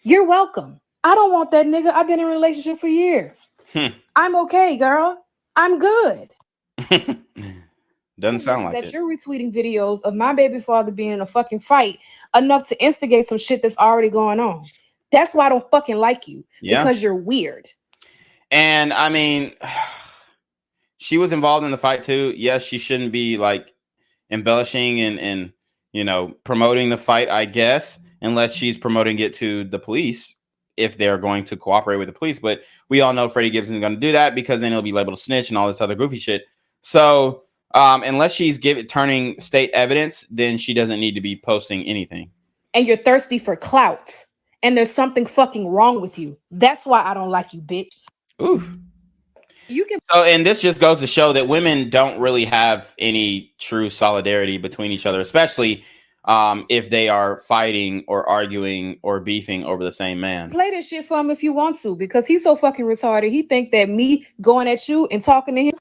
You're welcome. I don't want that nigga. I've been in a relationship for years. I'm okay, girl. I'm good. Doesn't sound like that it. You're retweeting videos of my baby father being in a fucking fight enough to instigate some shit that's already going on. That's why I don't fucking like you. Yeah. Because you're weird. And I mean, she was involved in the fight too. Yes, she shouldn't be like embellishing and you know, promoting the fight, I guess, unless she's promoting it to the police if they're going to cooperate with the police. But we all know Freddie Gibbs isn't going to do that because then he'll be labeled a snitch and all this other goofy shit. So unless she's turning state evidence, then she doesn't need to be posting anything. And you're thirsty for clout. And there's something fucking wrong with you. That's why I don't like you, bitch. Ooh. You can. So, and this just goes to show that women don't really have any true solidarity between each other, especially if they are fighting or arguing or beefing over the same man. Play this shit for him if you want to, because he's so fucking retarded. He think that me going at you and talking to him,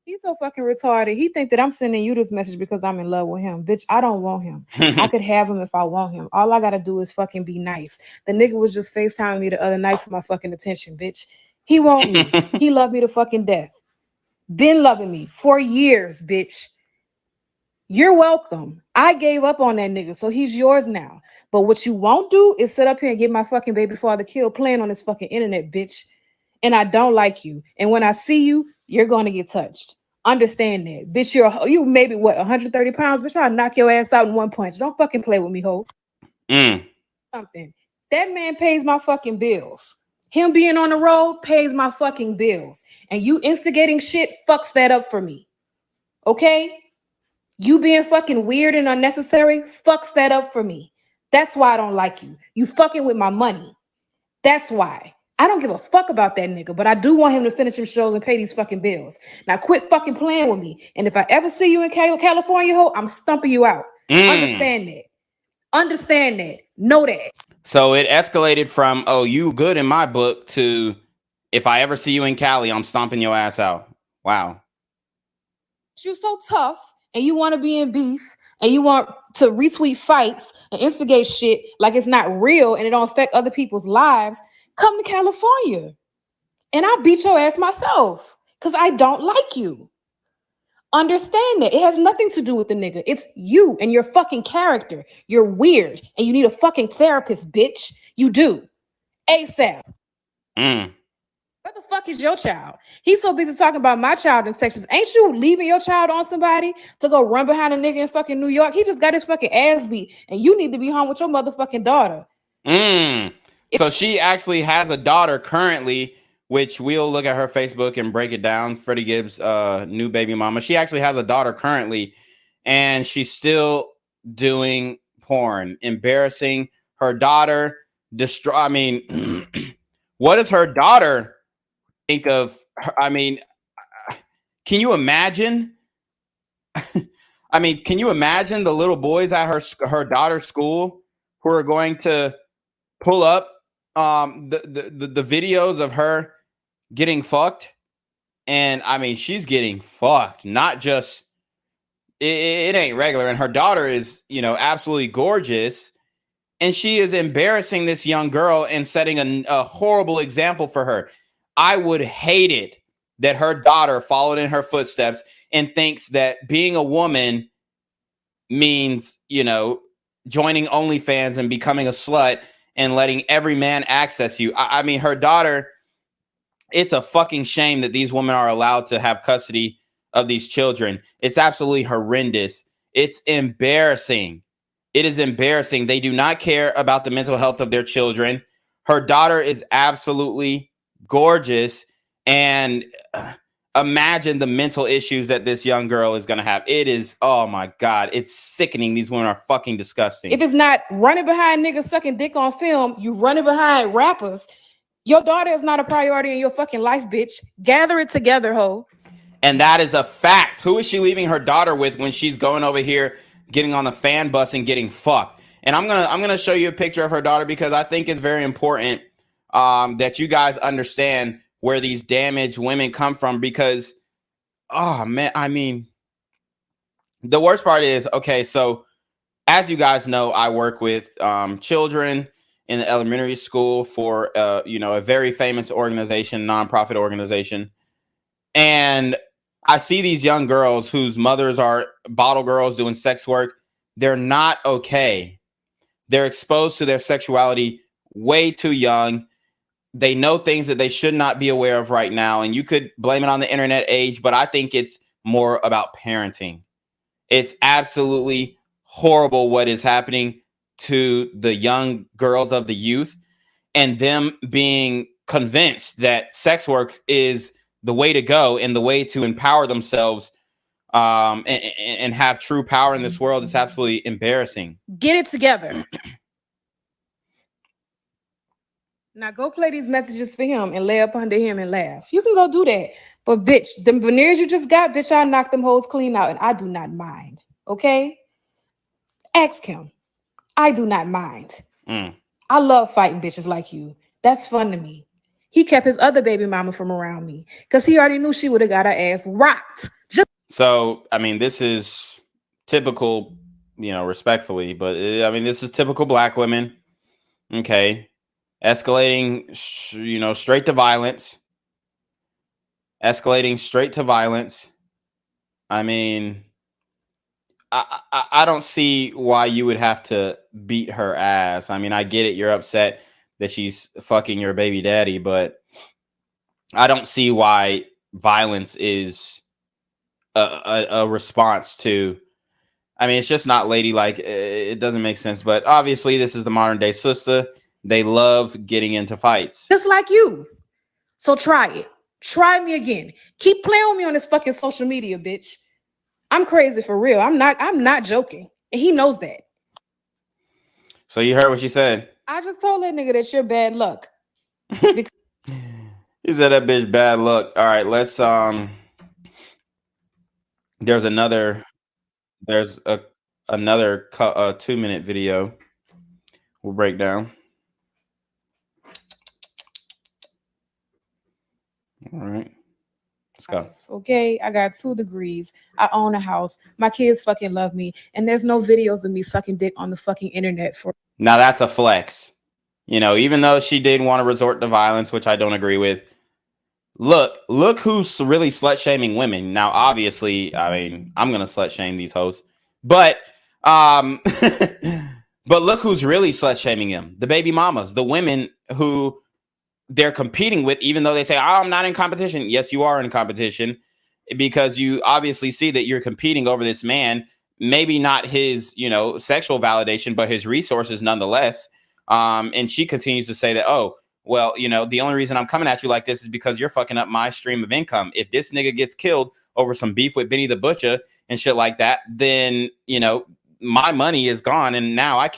he's so fucking retarded. He think that I'm sending you this message because I'm in love with him. Bitch, I don't want him. I could have him if I want him. All I gotta do is fucking be nice. The nigga was just FaceTiming me the other night for my fucking attention, bitch. He want me. He loved me to fucking death. Been loving me for years, bitch. You're welcome. I gave up on that nigga, so he's yours now. But what you won't do is sit up here and get my fucking baby father killed playing on this fucking internet, bitch. And I don't like you. And when I see you, you're going to get touched. Understand that. Bitch, you maybe, 130 pounds? Bitch, I'll knock your ass out in one punch. Don't fucking play with me, ho. Something. That man pays my fucking bills. Him being on the road pays my fucking bills. And you instigating shit fucks that up for me. Okay? You being fucking weird and unnecessary fucks that up for me. That's why I don't like you. You fucking with my money. That's why. I don't give a fuck about that nigga, but I do want him to finish his shows and pay these fucking bills. Now quit fucking playing with me. And if I ever see you in California, ho, I'm stumping you out. Understand that. Understand that. Know that. So it escalated from, oh, you good in my book, to if I ever see you in Cali, I'm stomping your ass out. Wow. You so tough and you want to be in beef and you want to retweet fights and instigate shit like it's not real and it don't affect other people's lives. Come to California and I'll beat your ass myself because I don't like you. Understand that. It has nothing to do with the nigga. It's you and your fucking character. You're weird and you need a fucking therapist, bitch. You do. ASAP. Where the fuck is your child? He's so busy talking about my child in sections. Ain't you leaving your child on somebody to go run behind a nigga in fucking New York? He just got his fucking ass beat and you need to be home with your motherfucking daughter. So she actually has a daughter currently, which we'll look at her Facebook and break it down. Freddie Gibbs' new baby mama. She actually has a daughter currently, and she's still doing porn, embarrassing her daughter. I mean, what does her daughter think of her? I mean, can you imagine? I mean, can you imagine the little boys at her daughter's school who are going to pull up the videos of her getting fucked? And I mean, she's getting fucked, not just it ain't regular. And her daughter is, you know, absolutely gorgeous. and she is embarrassing this young girl and setting a horrible example for her. I would hate it that her daughter followed in her footsteps and thinks that being a woman means, joining OnlyFans and becoming a slut and letting every man access you. I mean, her daughter, it's a fucking shame that these women are allowed to have custody of these children. It's absolutely horrendous. It's embarrassing. It is embarrassing. They do not care about the mental health of their children. Her daughter is absolutely gorgeous. And imagine the mental issues that this young girl is going to have. It is, oh my God, it's sickening. These women are fucking disgusting. If it's not running behind niggas sucking dick on film, you running behind rappers. Your daughter is not a priority in your fucking life, bitch. Gather it together, ho. And that is a fact. Who is she leaving her daughter with when she's going over here, getting on the fan bus and getting fucked? And I'm gonna show you a picture of her daughter because I think it's very important that you guys understand where these damaged women come from. Because, oh man, I mean, the worst part is, okay, so as you guys know, I work with children in the elementary school for a very famous organization, nonprofit organization. And I see these young girls whose mothers are bottle girls doing sex work. They're not okay. They're exposed to their sexuality way too young. They know things that they should not be aware of right now. And you could blame it on the internet age, but I think it's more about parenting. It's absolutely horrible what is happening to the young girls of the youth and them being convinced that sex work is the way to go and the way to empower themselves and have true power in this world. Is absolutely embarrassing. Get it together. Now go play these messages for him and lay up under him and laugh. You can go do that. But bitch, them veneers you just got, bitch, I knocked them hoes clean out and I do not mind. Okay? Ask him. I do not mind. I love fighting bitches like you. That's fun to me. He kept his other baby mama from around me because he already knew she would have got her ass rocked. So, I mean, this is typical, respectfully, but I mean, this is typical black women. Okay. Escalating, straight to violence. Escalating straight to violence. I mean, I don't see why you would have to beat her ass. I mean, I get it. You're upset that she's fucking your baby daddy, but I don't see why violence is a response to. I mean, it's just not ladylike. It doesn't make sense. But obviously, this is the modern day sister. They love getting into fights. Just like you. So try it. Try me again. Keep playing with me on this fucking social media, bitch. I'm crazy for real. I'm not joking. And he knows that. So you heard what she said. I just told that nigga that you're bad luck. He said that bitch bad luck. All right, let's there's another 2-minute video we'll break down. All right, let's go. Okay, I got 2 degrees. I own a house. My kids fucking love me. And there's no videos of me sucking dick on the fucking internet for. Now that's a flex. Even though she did want to resort to violence, which I don't agree with. Look who's really slut shaming women. Now, obviously, I mean, I'm gonna slut shame these hoes, but but look who's really slut shaming them: the baby mamas, the women who they're competing with, even though they say, "Oh, I'm not in competition." Yes, you are in competition because you obviously see that you're competing over this man. Maybe not his, sexual validation, but his resources nonetheless. And she continues to say that, oh, well, the only reason I'm coming at you like this is because you're fucking up my stream of income. If this nigga gets killed over some beef with Benny the Butcher and shit like that, then, my money is gone. And now I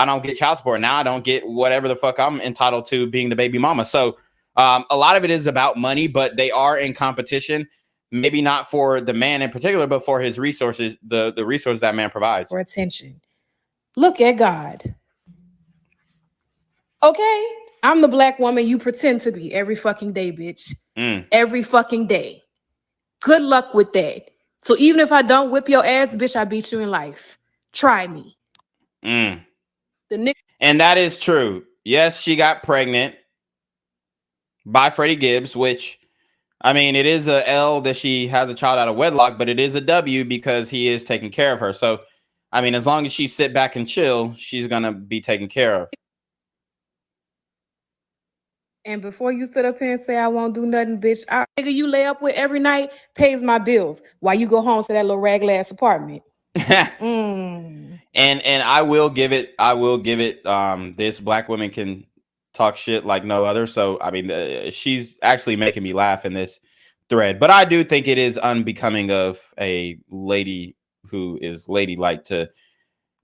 don't get child support. Now I don't get whatever the fuck I'm entitled to being the baby mama. So a lot of it is about money, but they are in competition. Maybe not for the man in particular, but for his resources, the resources that man provides. For attention. Look at God. Okay? I'm the black woman you pretend to be every fucking day, bitch. Every fucking day. Good luck with that. So even if I don't whip your ass, bitch, I beat you in life. Try me. The nigga. And that is true. Yes, she got pregnant by Freddie Gibbs, which, I mean, it is a L that she has a child out of wedlock, but it is a W because he is taking care of her. So, I mean, as long as she sit back and chill, she's going to be taken care of. And before you sit up here and say I won't do nothing, bitch, nigga you lay up with every night pays my bills while you go home to that little ragla ass apartment. And I will give it. This black woman can talk shit like no other. So I mean, she's actually making me laugh in this thread. But I do think it is unbecoming of a lady who is ladylike to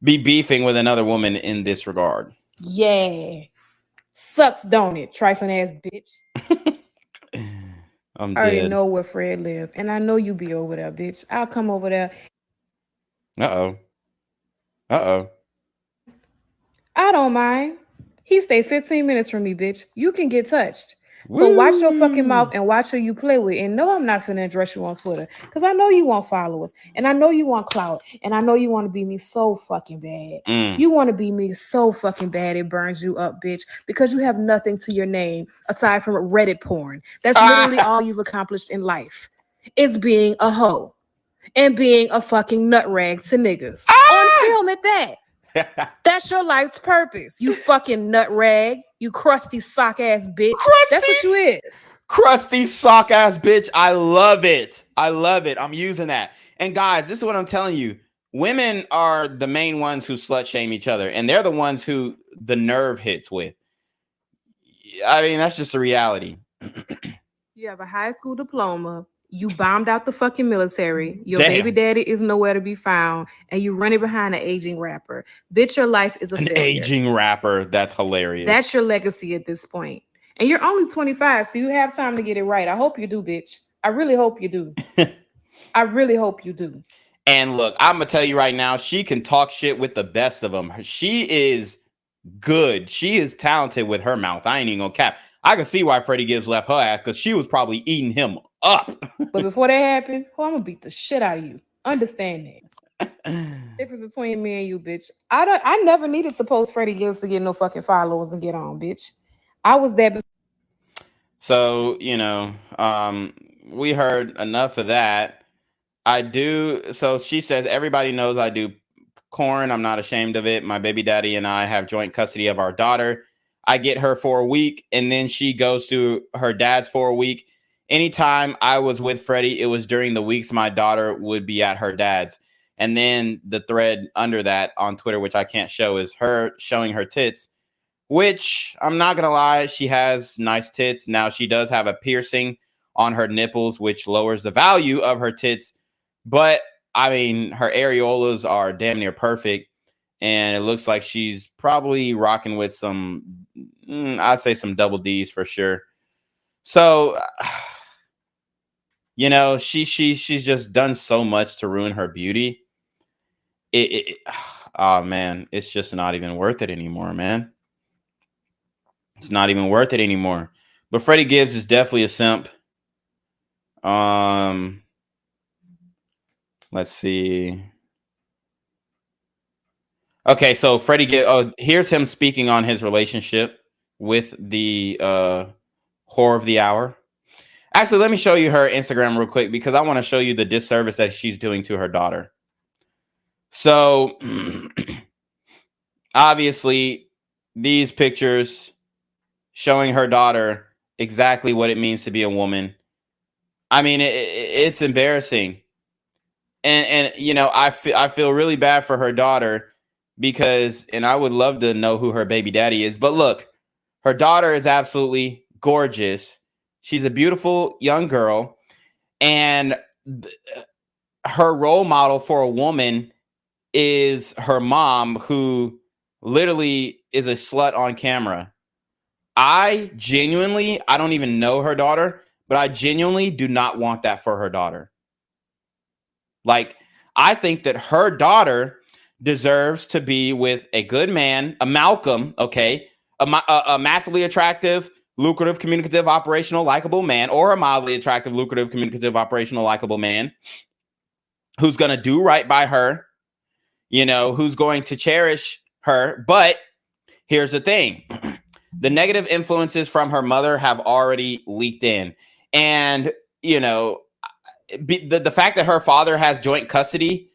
be beefing with another woman in this regard. Yeah. Sucks, don't it? Trifling ass bitch. I already know where Fred live, and I know you be over there, bitch. I'll come over there. Uh-oh. I don't mind. He stay 15 minutes from me, bitch. You can get touched. So watch your fucking mouth and watch who you play with. And no, I'm not finna address you on Twitter. Because I know you want followers. And I know you want clout. And I know you want to be me so fucking bad. You want to be me so fucking bad it burns you up, bitch. Because you have nothing to your name aside from Reddit porn. That's literally all you've accomplished in life. Is being a hoe. And being a fucking nut rag to niggas. On film at that. That's your life's purpose. You fucking nut rag. You crusty sock ass bitch. That's what you is. Crusty sock ass bitch. I love it. I'm using that. And guys, this is what I'm telling you. Women are the main ones who slut shame each other. And they're the ones who the nerve hits with. I mean, that's just a reality. You have a high school diploma. You bombed out the fucking military. Your Damn. baby daddy is nowhere to be found. And you running behind an aging rapper. Bitch, your life is a failure. Aging rapper. That's hilarious. That's your legacy at this point. And you're only 25, so you have time to get it right. I hope you do, bitch. I really hope you do. I really hope you do. And look, I'm going to tell you right now, she can talk shit with the best of them. She is good. She is talented with her mouth. I ain't even going to cap. I can see why Freddie Gibbs left her ass because she was probably eating him up. But before that happened, I'm going to beat the shit out of you. Understand that. Difference between me and you, bitch. I never needed to post Freddie Gibbs to get no fucking followers and get on, bitch. I was there. So, you know, we heard enough of that. So she says, everybody knows I do porn. I'm not ashamed of it. My baby daddy and I have joint custody of our daughter. I get her for a week, and then she goes to her dad's for a week. Anytime I was with Freddie, it was during the weeks my daughter would be at her dad's. And then the thread under that on Twitter, which I can't show, is her showing her tits, which I'm not going to lie, she has nice tits. Now, she does have a piercing on her nipples, which lowers the value of her tits. But, I mean, her areolas are damn near perfect. And it looks like she's probably rocking with some, I'd say some double D's for sure. So, you know, she's just done so much to ruin her beauty. Oh man, it's just not even worth it anymore, man. It's not even worth it anymore. But Freddie Gibbs is definitely a simp. Let's see. Okay, so Freddie Gibbs. Oh, here's him speaking on his relationship with the whore of the hour. Actually, let me show you her Instagram real quick because I want to show you the disservice that she's doing to her daughter. So, obviously, these pictures showing her daughter exactly what it means to be a woman. I mean, it's embarrassing. And you know, I feel really bad for her daughter because, and I would love to know who her baby daddy is. But look, her daughter is absolutely gorgeous. She's a beautiful young girl. And her role model for a woman is her mom, who literally is a slut on camera. I don't even know her daughter, but I genuinely do not want that for her daughter. Like, I think that her daughter deserves to be with a good man, a Malcolm, okay, a massively attractive, lucrative, communicative, operational, likable man, or a mildly attractive, lucrative, communicative, operational, likable man who's going to do right by her, you know, who's going to cherish her. But here's the thing. The negative influences from her mother have already leaked in. And, you know, the fact that her father has joint custody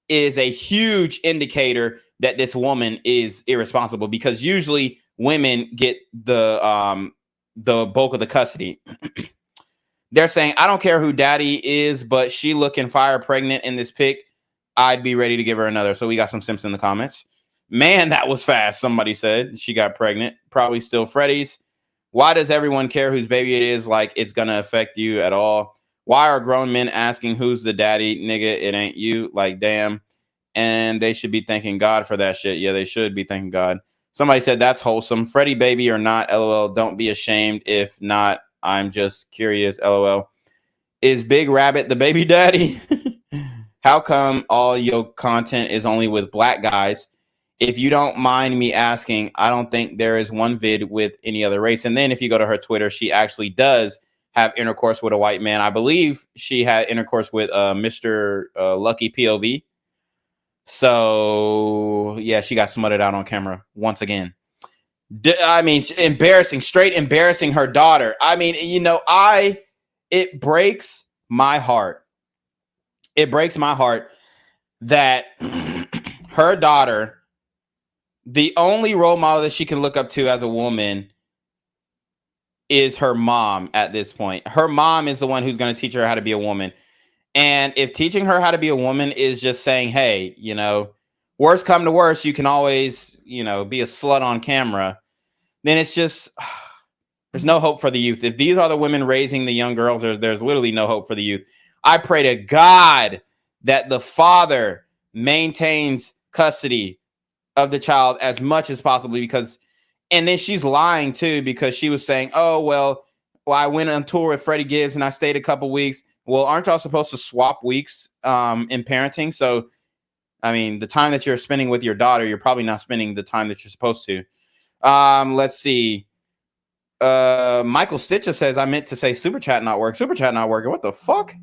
is a huge indicator that this woman is irresponsible, because usually women get the bulk of the custody. They're saying, I don't care who daddy is, but she looking fire pregnant in this pic. I'd be ready to give her another. So we got some simps in the comments. Man, that was fast. Somebody said she got pregnant. Probably still Freddie's. Why does everyone care whose baby it is? Like it's going to affect you at all. Why are grown men asking who's the daddy? Nigga, it ain't you. Like, damn. And they should be thanking God for that shit. Yeah, they should be thanking God. Somebody said that's wholesome. Freddie baby or not, LOL. Don't be ashamed. If not, I'm just curious, LOL. Is Big Rabbit the baby daddy? How come all your content is only with black guys? If you don't mind me asking, I don't think there is one vid with any other race. And then if you go to her Twitter, she actually does have intercourse with a white man. I believe she had intercourse with Mr. Lucky POV. So, yeah, she got smutted out on camera once again. I mean, straight embarrassing her daughter. I mean, you know, it breaks my heart. It breaks my heart that her daughter, the only role model that she can look up to as a woman, is her mom at this point. Her mom is the one who's going to teach her how to be a woman. And if teaching her how to be a woman is just saying, hey, you know, worst come to worst, you can always, you know, be a slut on camera, then it's just, there's no hope for the youth. If these are the women raising the young girls, there's literally no hope for the youth. I pray to God that the father maintains custody of the child as much as possible, because, and then she's lying too, because she was saying, oh, well, I went on tour with Freddie Gibbs and I stayed a couple weeks. Well, aren't y'all supposed to swap weeks in parenting? So, I mean, the time that you're spending with your daughter, you're probably not spending the time that you're supposed to. Let's see. Michael Stitcher says, I meant to say super chat not work. Super chat not working. What the fuck?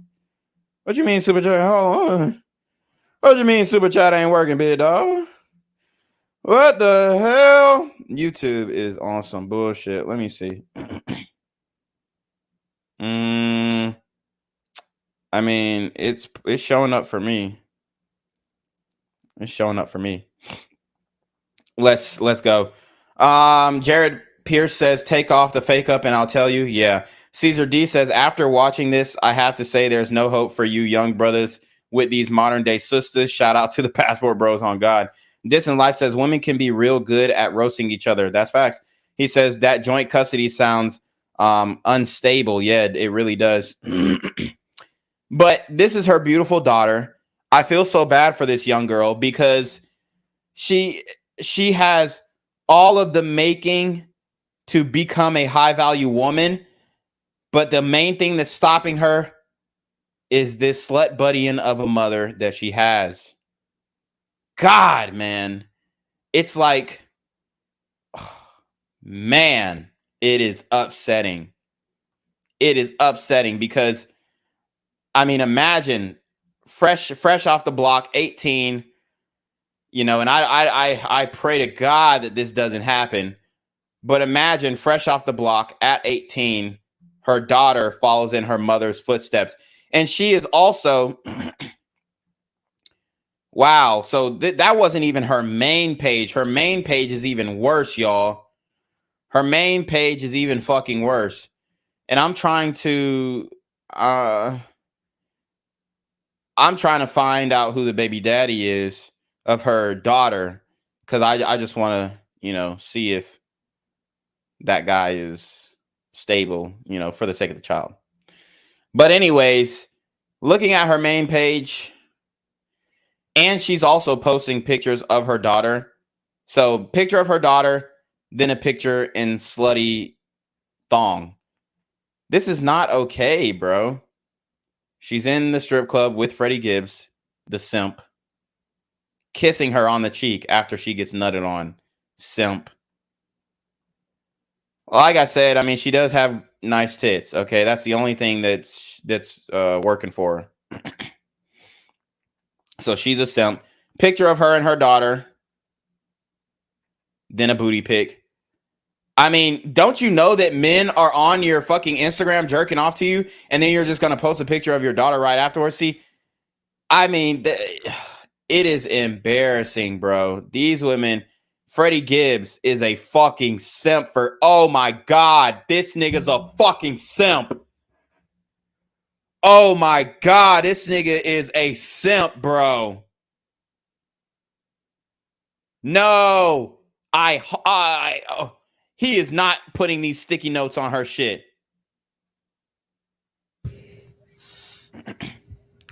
What you mean super chat? Hold on. What you mean super chat ain't working, big dog? What the hell? YouTube is on some bullshit. Let me see. I mean, it's showing up for me. It's showing up for me. Let's go. Jared Pierce says, take off the fake up and I'll tell you. Yeah. Caesar D says, after watching this, I have to say there's no hope for you young brothers with these modern day sisters. Shout out to the passport bros on God. This in Life says, women can be real good at roasting each other. That's facts. He says that joint custody sounds unstable. Yeah, it really does. But this is her beautiful daughter. I feel so bad for this young girl because she has all of the making to become a high value woman. But the main thing that's stopping her is this slut buddying of a mother that she has. God, man. It's like, oh, man, it is upsetting. It is upsetting because, I mean, imagine fresh off the block, 18, you know, and I pray to God that this doesn't happen. But imagine fresh off the block at 18, her daughter follows in her mother's footsteps. And she is also, wow. So that wasn't even her main page. Her main page is even worse, y'all. Her main page is even fucking worse. And I'm trying to find out who the baby daddy is of her daughter, because I just want to, you know, see if that guy is stable, you know, for the sake of the child. But anyways, looking at her main page, and she's also posting pictures of her daughter. So picture of her daughter, then a picture in slutty thong. This is not okay, bro. She's in the strip club with Freddie Gibbs, the simp, kissing her on the cheek after she gets nutted on. Simp. Like I said, I mean, she does have nice tits. Okay, that's the only thing that's working for her. So she's a simp. Picture of her and her daughter. than a booty pic. I mean, don't you know that men are on your fucking Instagram jerking off to you, and then you're just going to post a picture of your daughter right afterwards? See, I mean, it is embarrassing, bro. These women, Freddie Gibbs is a fucking simp for, oh my God, this nigga's a fucking simp. Oh my God, this nigga is a simp, bro. No, he is not putting these sticky notes on her shit.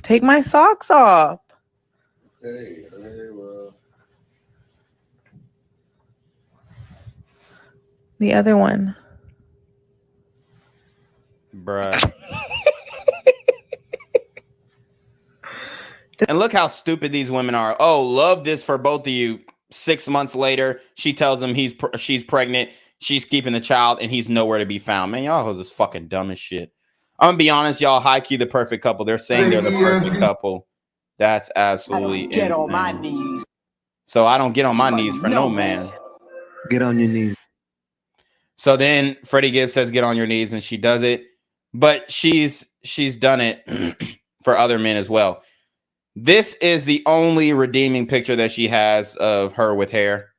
Take my socks off. Hey, well. The other one. Bruh. And look how stupid these women are. Oh, love this for both of you. 6 months later, she tells him she's pregnant. She's keeping the child, and he's nowhere to be found. Man, y'all hoes is fucking dumb as shit. I'm gonna be honest, y'all. High key, the perfect couple. They're saying they're the perfect couple. That's absolutely Get insane. on my knees. So I don't get on my knees for no man. Get on your knees. So then Freddie Gibbs says, "Get on your knees," and she does it. But she's done it for other men as well. This is the only redeeming picture that she has of her with hair.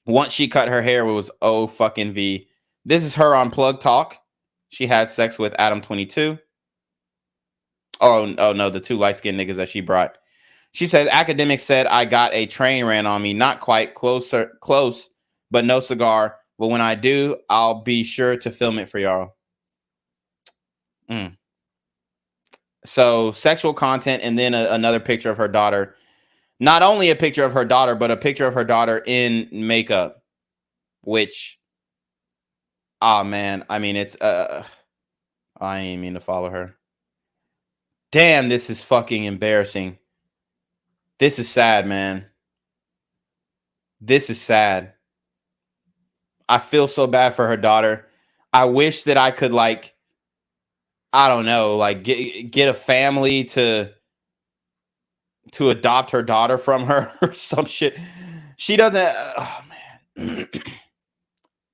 Once she cut her hair, it was oh fucking V. This is her on Plug Talk. She had sex with Adam22. Oh no, the two light-skinned niggas that she brought. She said, academics said I got a train ran on me. Not quite close, but no cigar. But when I do, I'll be sure to film it for y'all. So sexual content, and then another picture of her daughter. Not only a picture of her daughter, but a picture of her daughter in makeup. Which, oh man, I mean, it's I ain't mean to follow her. Damn, this is fucking embarrassing. This is sad, man. This is sad. I feel so bad for her daughter. I wish that I could, like, I don't know, like get a family to adopt her daughter from her or some shit. She doesn't. Oh man.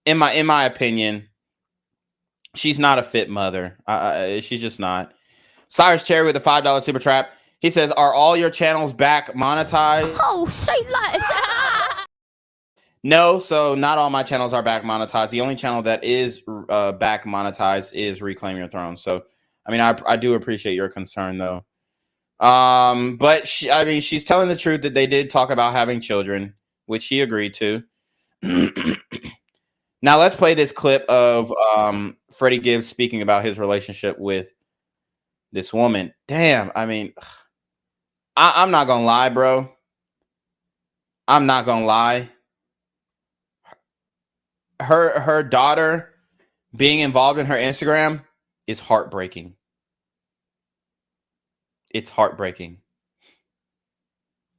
In my opinion, she's not a fit mother. She's just not. Cyrus Cherry with a $5 super trap. He says, "Are all your channels back monetized?" Oh, say less. No, so not all my channels are back monetized. The only channel that is back monetized is Reclaim Your Throne. So, I mean, I do appreciate your concern, though. But she's telling the truth that they did talk about having children, which he agreed to. Now let's play this clip of Freddie Gibbs speaking about his relationship with this woman. Damn, I mean, I'm not gonna lie, bro. I'm not gonna lie. Her daughter being involved in her Instagram is heartbreaking. It's heartbreaking.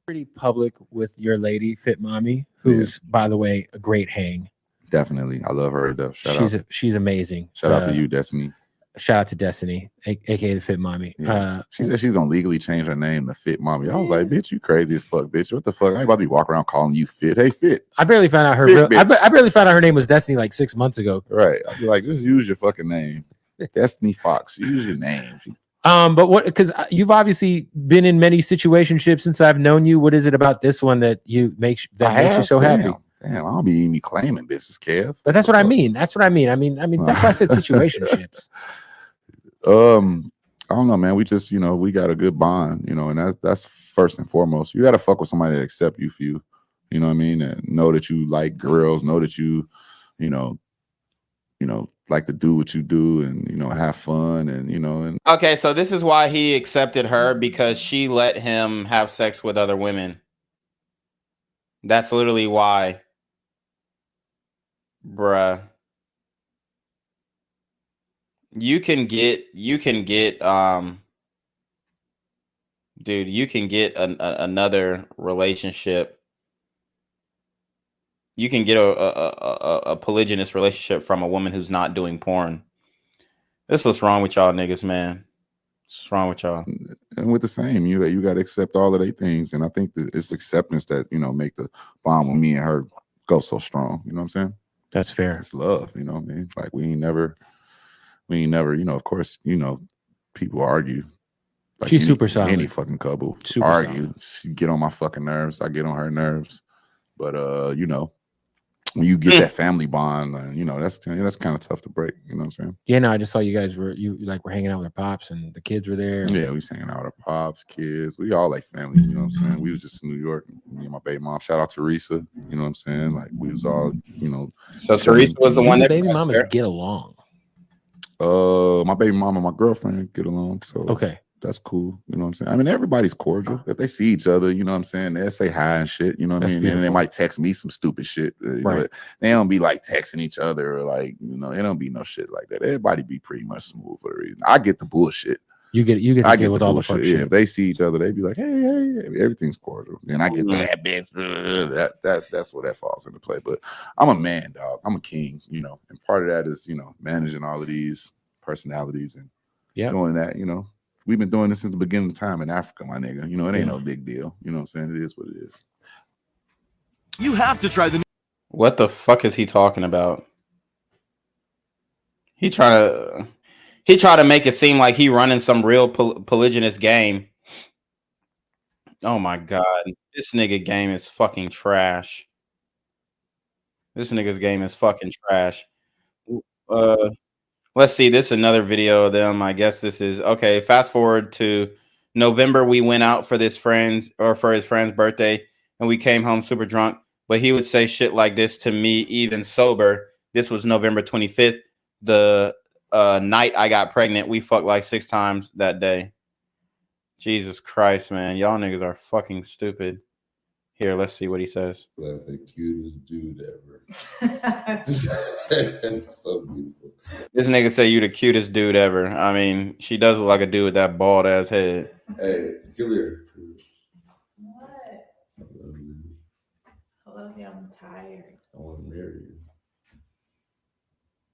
Pretty public with your lady, Fit Mommy, who's, by the way, a great hang. Definitely. I love her to death. She's amazing. Shout out to you, Destiny. Shout out to Destiny, aka the Fit Mommy. Yeah. She said she's gonna legally change her name to Fit Mommy. I was like, bitch, you crazy as fuck, bitch. What the fuck? I ain't about to be walking around calling you Fit. Hey, Fit. I barely found out her I barely found out her name was Destiny like 6 months ago. Right. I'd be like, just use your fucking name. Destiny Fox. Use your name. But what, because you've obviously been in many situationships since I've known you. What is it about this one that makes you so happy? Damn, I don't be even claiming bitches, Kev. But that's what I mean. That's what I mean. I mean, that's why I said situationships. I don't know, man. We just, we got a good bond, and that's first and foremost. You got to fuck with somebody that accept you for you. You know what I mean? And know that you like girls, know that you like to do what you do, and have fun, and Okay, so this is why he accepted her, because she let him have sex with other women. That's literally why. Bruh. You can get dude, you can get another relationship. You can get a polygynous relationship from a woman who's not doing porn. That's what's wrong with y'all niggas, man. What's wrong with y'all? And with the same, you got to accept all of their things, and I think that it's acceptance that make the bond with me and her go so strong. You know what I'm saying? That's fair. It's love. You know what I mean? Like we ain't never. You know. Of course, you know, people argue. Like She's super solid. Any fucking couple Super argue. solid. She get on my fucking nerves. I get on her nerves. But you know, when you get that family bond, you know, that's kind of tough to break. You know what I'm saying? Yeah, no, I just saw you guys were hanging out with our pops and the kids were there. Yeah, we was hanging out with our pops, kids. We all like family. You know what I'm saying? We was just in New York. Me and my baby mom. Shout out to Teresa. You know what I'm saying? Like we was all, you know. So Teresa was the one that baby mamas get along. My baby mom and my girlfriend get along. So okay. That's cool. You know what I'm saying? I mean, everybody's cordial. If they see each other, you know what I'm saying? They'll say hi and shit. You know what I mean? Beautiful. And they might text me some stupid shit. You know, Right. they don't be like texting each other or like, you know, it don't be no shit like that. Everybody be pretty much smooth for a reason. I get the bullshit. You get I to deal with all the fuck Yeah, shit. if they see each other, they be like, hey, everything's cordial. And I get that bitch. That's where that falls into play. But I'm a man, dog. I'm a king, you know. And part of that is, you know, managing all of these personalities and doing that, you know. We've been doing this since the beginning of time in Africa, my nigga. You know, it ain't no big deal. You know what I'm saying? It is what it is. You have to try the. What the fuck is he talking about? He try to make it seem like he running some real polygynous game. Oh my god, this nigga game is fucking trash. This nigga's game is fucking trash. Let's see. This is another video of them. I guess this is okay. Fast forward to November. We went out for his friend's birthday, and we came home super drunk. But he would say shit like this to me, even sober. This was November 25th, the night I got pregnant. We fucked like 6 times that day. Jesus Christ, man, y'all niggas are fucking stupid. Here, let's see what he says. Like the cutest dude ever. So beautiful. This nigga say you the cutest dude ever. I mean, she does look like a dude with that bald ass head. Hey, come here. What? I love you. I'm tired. I want to marry you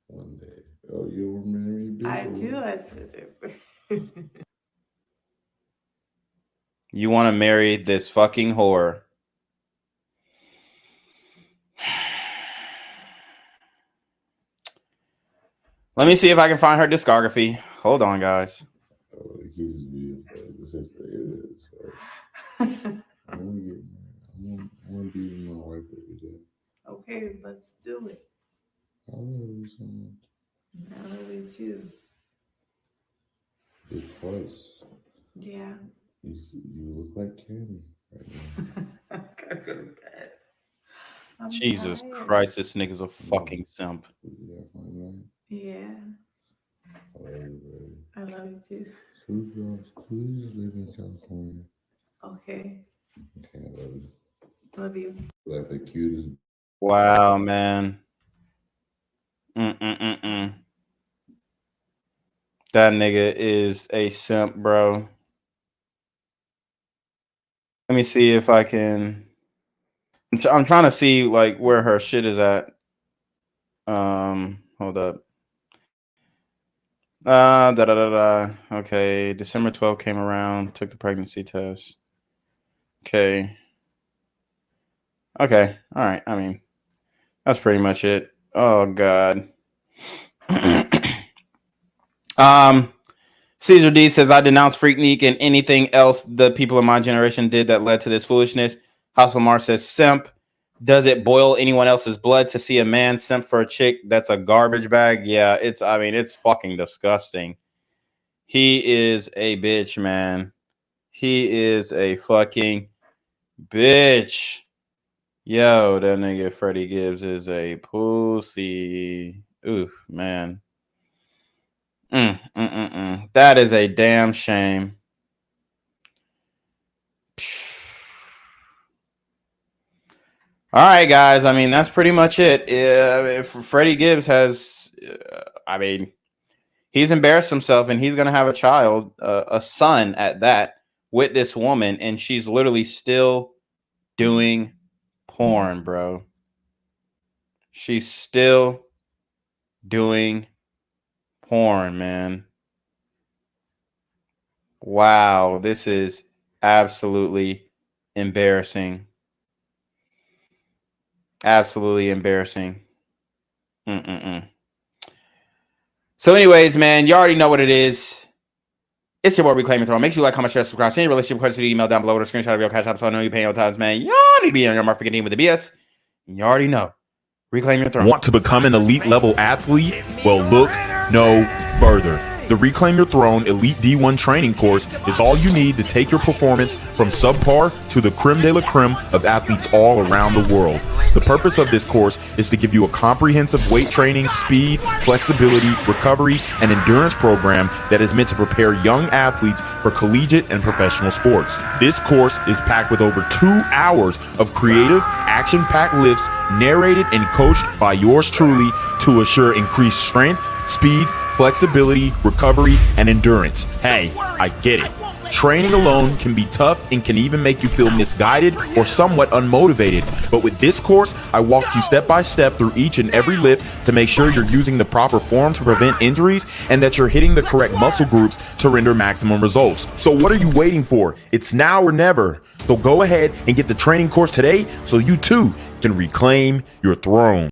one day. Oh, you want to marry me? I do. I said it. You want to marry this fucking whore. Let me see if I can find her discography. Hold on, guys. Oh, he's beautiful. This is what it is. I want to be with my wife every day. Okay, let's do it. I love you so much. I love you too. It twice. Yeah. You look like Cammy right now. I gotta go to bed. I'm Jesus tired. Christ, this nigga's a fucking simp. Yeah. I love you, baby. I love you too. Please live in California. Okay. Okay, I love you. Love you. Like the cutest. Wow, man. That nigga is a simp, bro. Let me see if I can. I'm trying to see like where her shit is at. Hold up. Okay, December 12th came around, took the pregnancy test. Okay. All right. I mean, that's pretty much it. Oh God. Caesar D says, I denounce Freaknik and anything else the people of my generation did that led to this foolishness. House Lamar says, simp. Does it boil anyone else's blood to see a man simp for a chick that's a garbage bag? Yeah, it's fucking disgusting. He is a bitch, man. He is a fucking bitch. Yo, that nigga Freddie Gibbs is a pussy. Oof, man. That is a damn shame. All right, guys. I mean, that's pretty much it. Freddie Gibbs has, he's embarrassed himself, and he's gonna have a child, a son at that, with this woman, and she's literally still doing porn, bro. She's still doing porn, man. Wow, this is absolutely embarrassing. Absolutely embarrassing. So, anyways, man, you already know what it is. It's your boy Reclaim Your Throne. Make sure you like, comment, share, subscribe. Send your relationship questions to the email down below with a screenshot of your CashApp so I know you're paying your times, man. Y'all need to be on your motherfucking team with the BS. You already know. Reclaim Your Throne. Want to become an elite level athlete? Well, look no further. The Reclaim Your Throne Elite D1 training course is all you need to take your performance from subpar to the creme de la creme of athletes all around the world. The purpose of this course is to give you a comprehensive weight training, speed, flexibility, recovery, and endurance program that is meant to prepare young athletes for collegiate and professional sports. This course is packed with over 2 hours of creative, action-packed lifts narrated and coached by yours truly to assure increased strength, speed, flexibility, recovery, and endurance. Hey, I get it. Training alone can be tough and can even make you feel misguided or somewhat unmotivated. But with this course, I walk you step by step through each and every lift to make sure you're using the proper form to prevent injuries and that you're hitting the correct muscle groups to render maximum results. So what are you waiting for? It's now or never. So go ahead and get the training course today so you too can reclaim your throne.